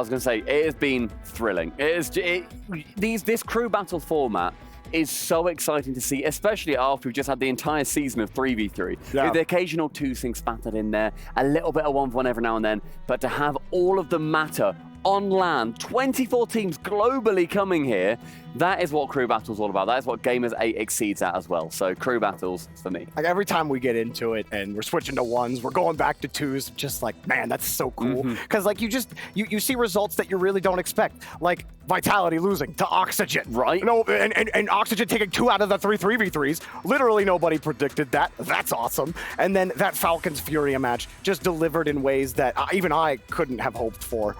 was going to say, it has been thrilling. This crew battle format is so exciting to see, especially after we've just had the entire season of 3v3. Yeah. With the occasional 2-sync spattered in there, a little bit of 1v1 every now and then, but to have all of them matter on land, 24 teams globally coming here, that is what crew battles all about. That is what Gamers8 exceeds at as well. So crew battles for me. Like every time we get into it and we're switching to 1s, we're going back to 2s, just like, man, that's so cool. Because like you see results that you really don't expect, like Vitality losing to Oxygen. Right. No, and Oxygen taking 2 out of the 3 3v3s. Literally nobody predicted that. That's awesome. And then that Falcons FURIA match just delivered in ways that even I couldn't have hoped for.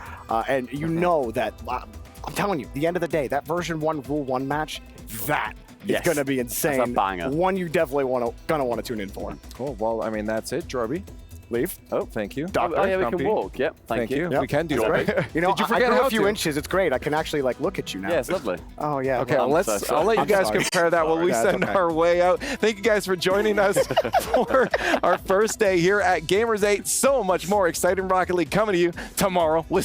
And you know that, I'm telling you, the end of the day, that version 1 Rule 1 match, that is going to be insane. That's a banger. One you definitely gonna want to tune in for. Cool. Well, I mean, that's it, Jorby. Leave. Oh, thank you. Doctor. Oh, yeah, we Stumpy. can walk. Yep. Thank you. We can do that. You know, Did you I forget grew how a few to? inches. It's great. I can actually like look at you now. Yeah, it's lovely. Oh yeah. Okay, well, well, I'll let you I'm guys sorry. compare that while we Sorry, send that's okay. our way out. Thank you guys for joining us for our first day here at Gamers8. So much more exciting Rocket League coming to you tomorrow. We'll see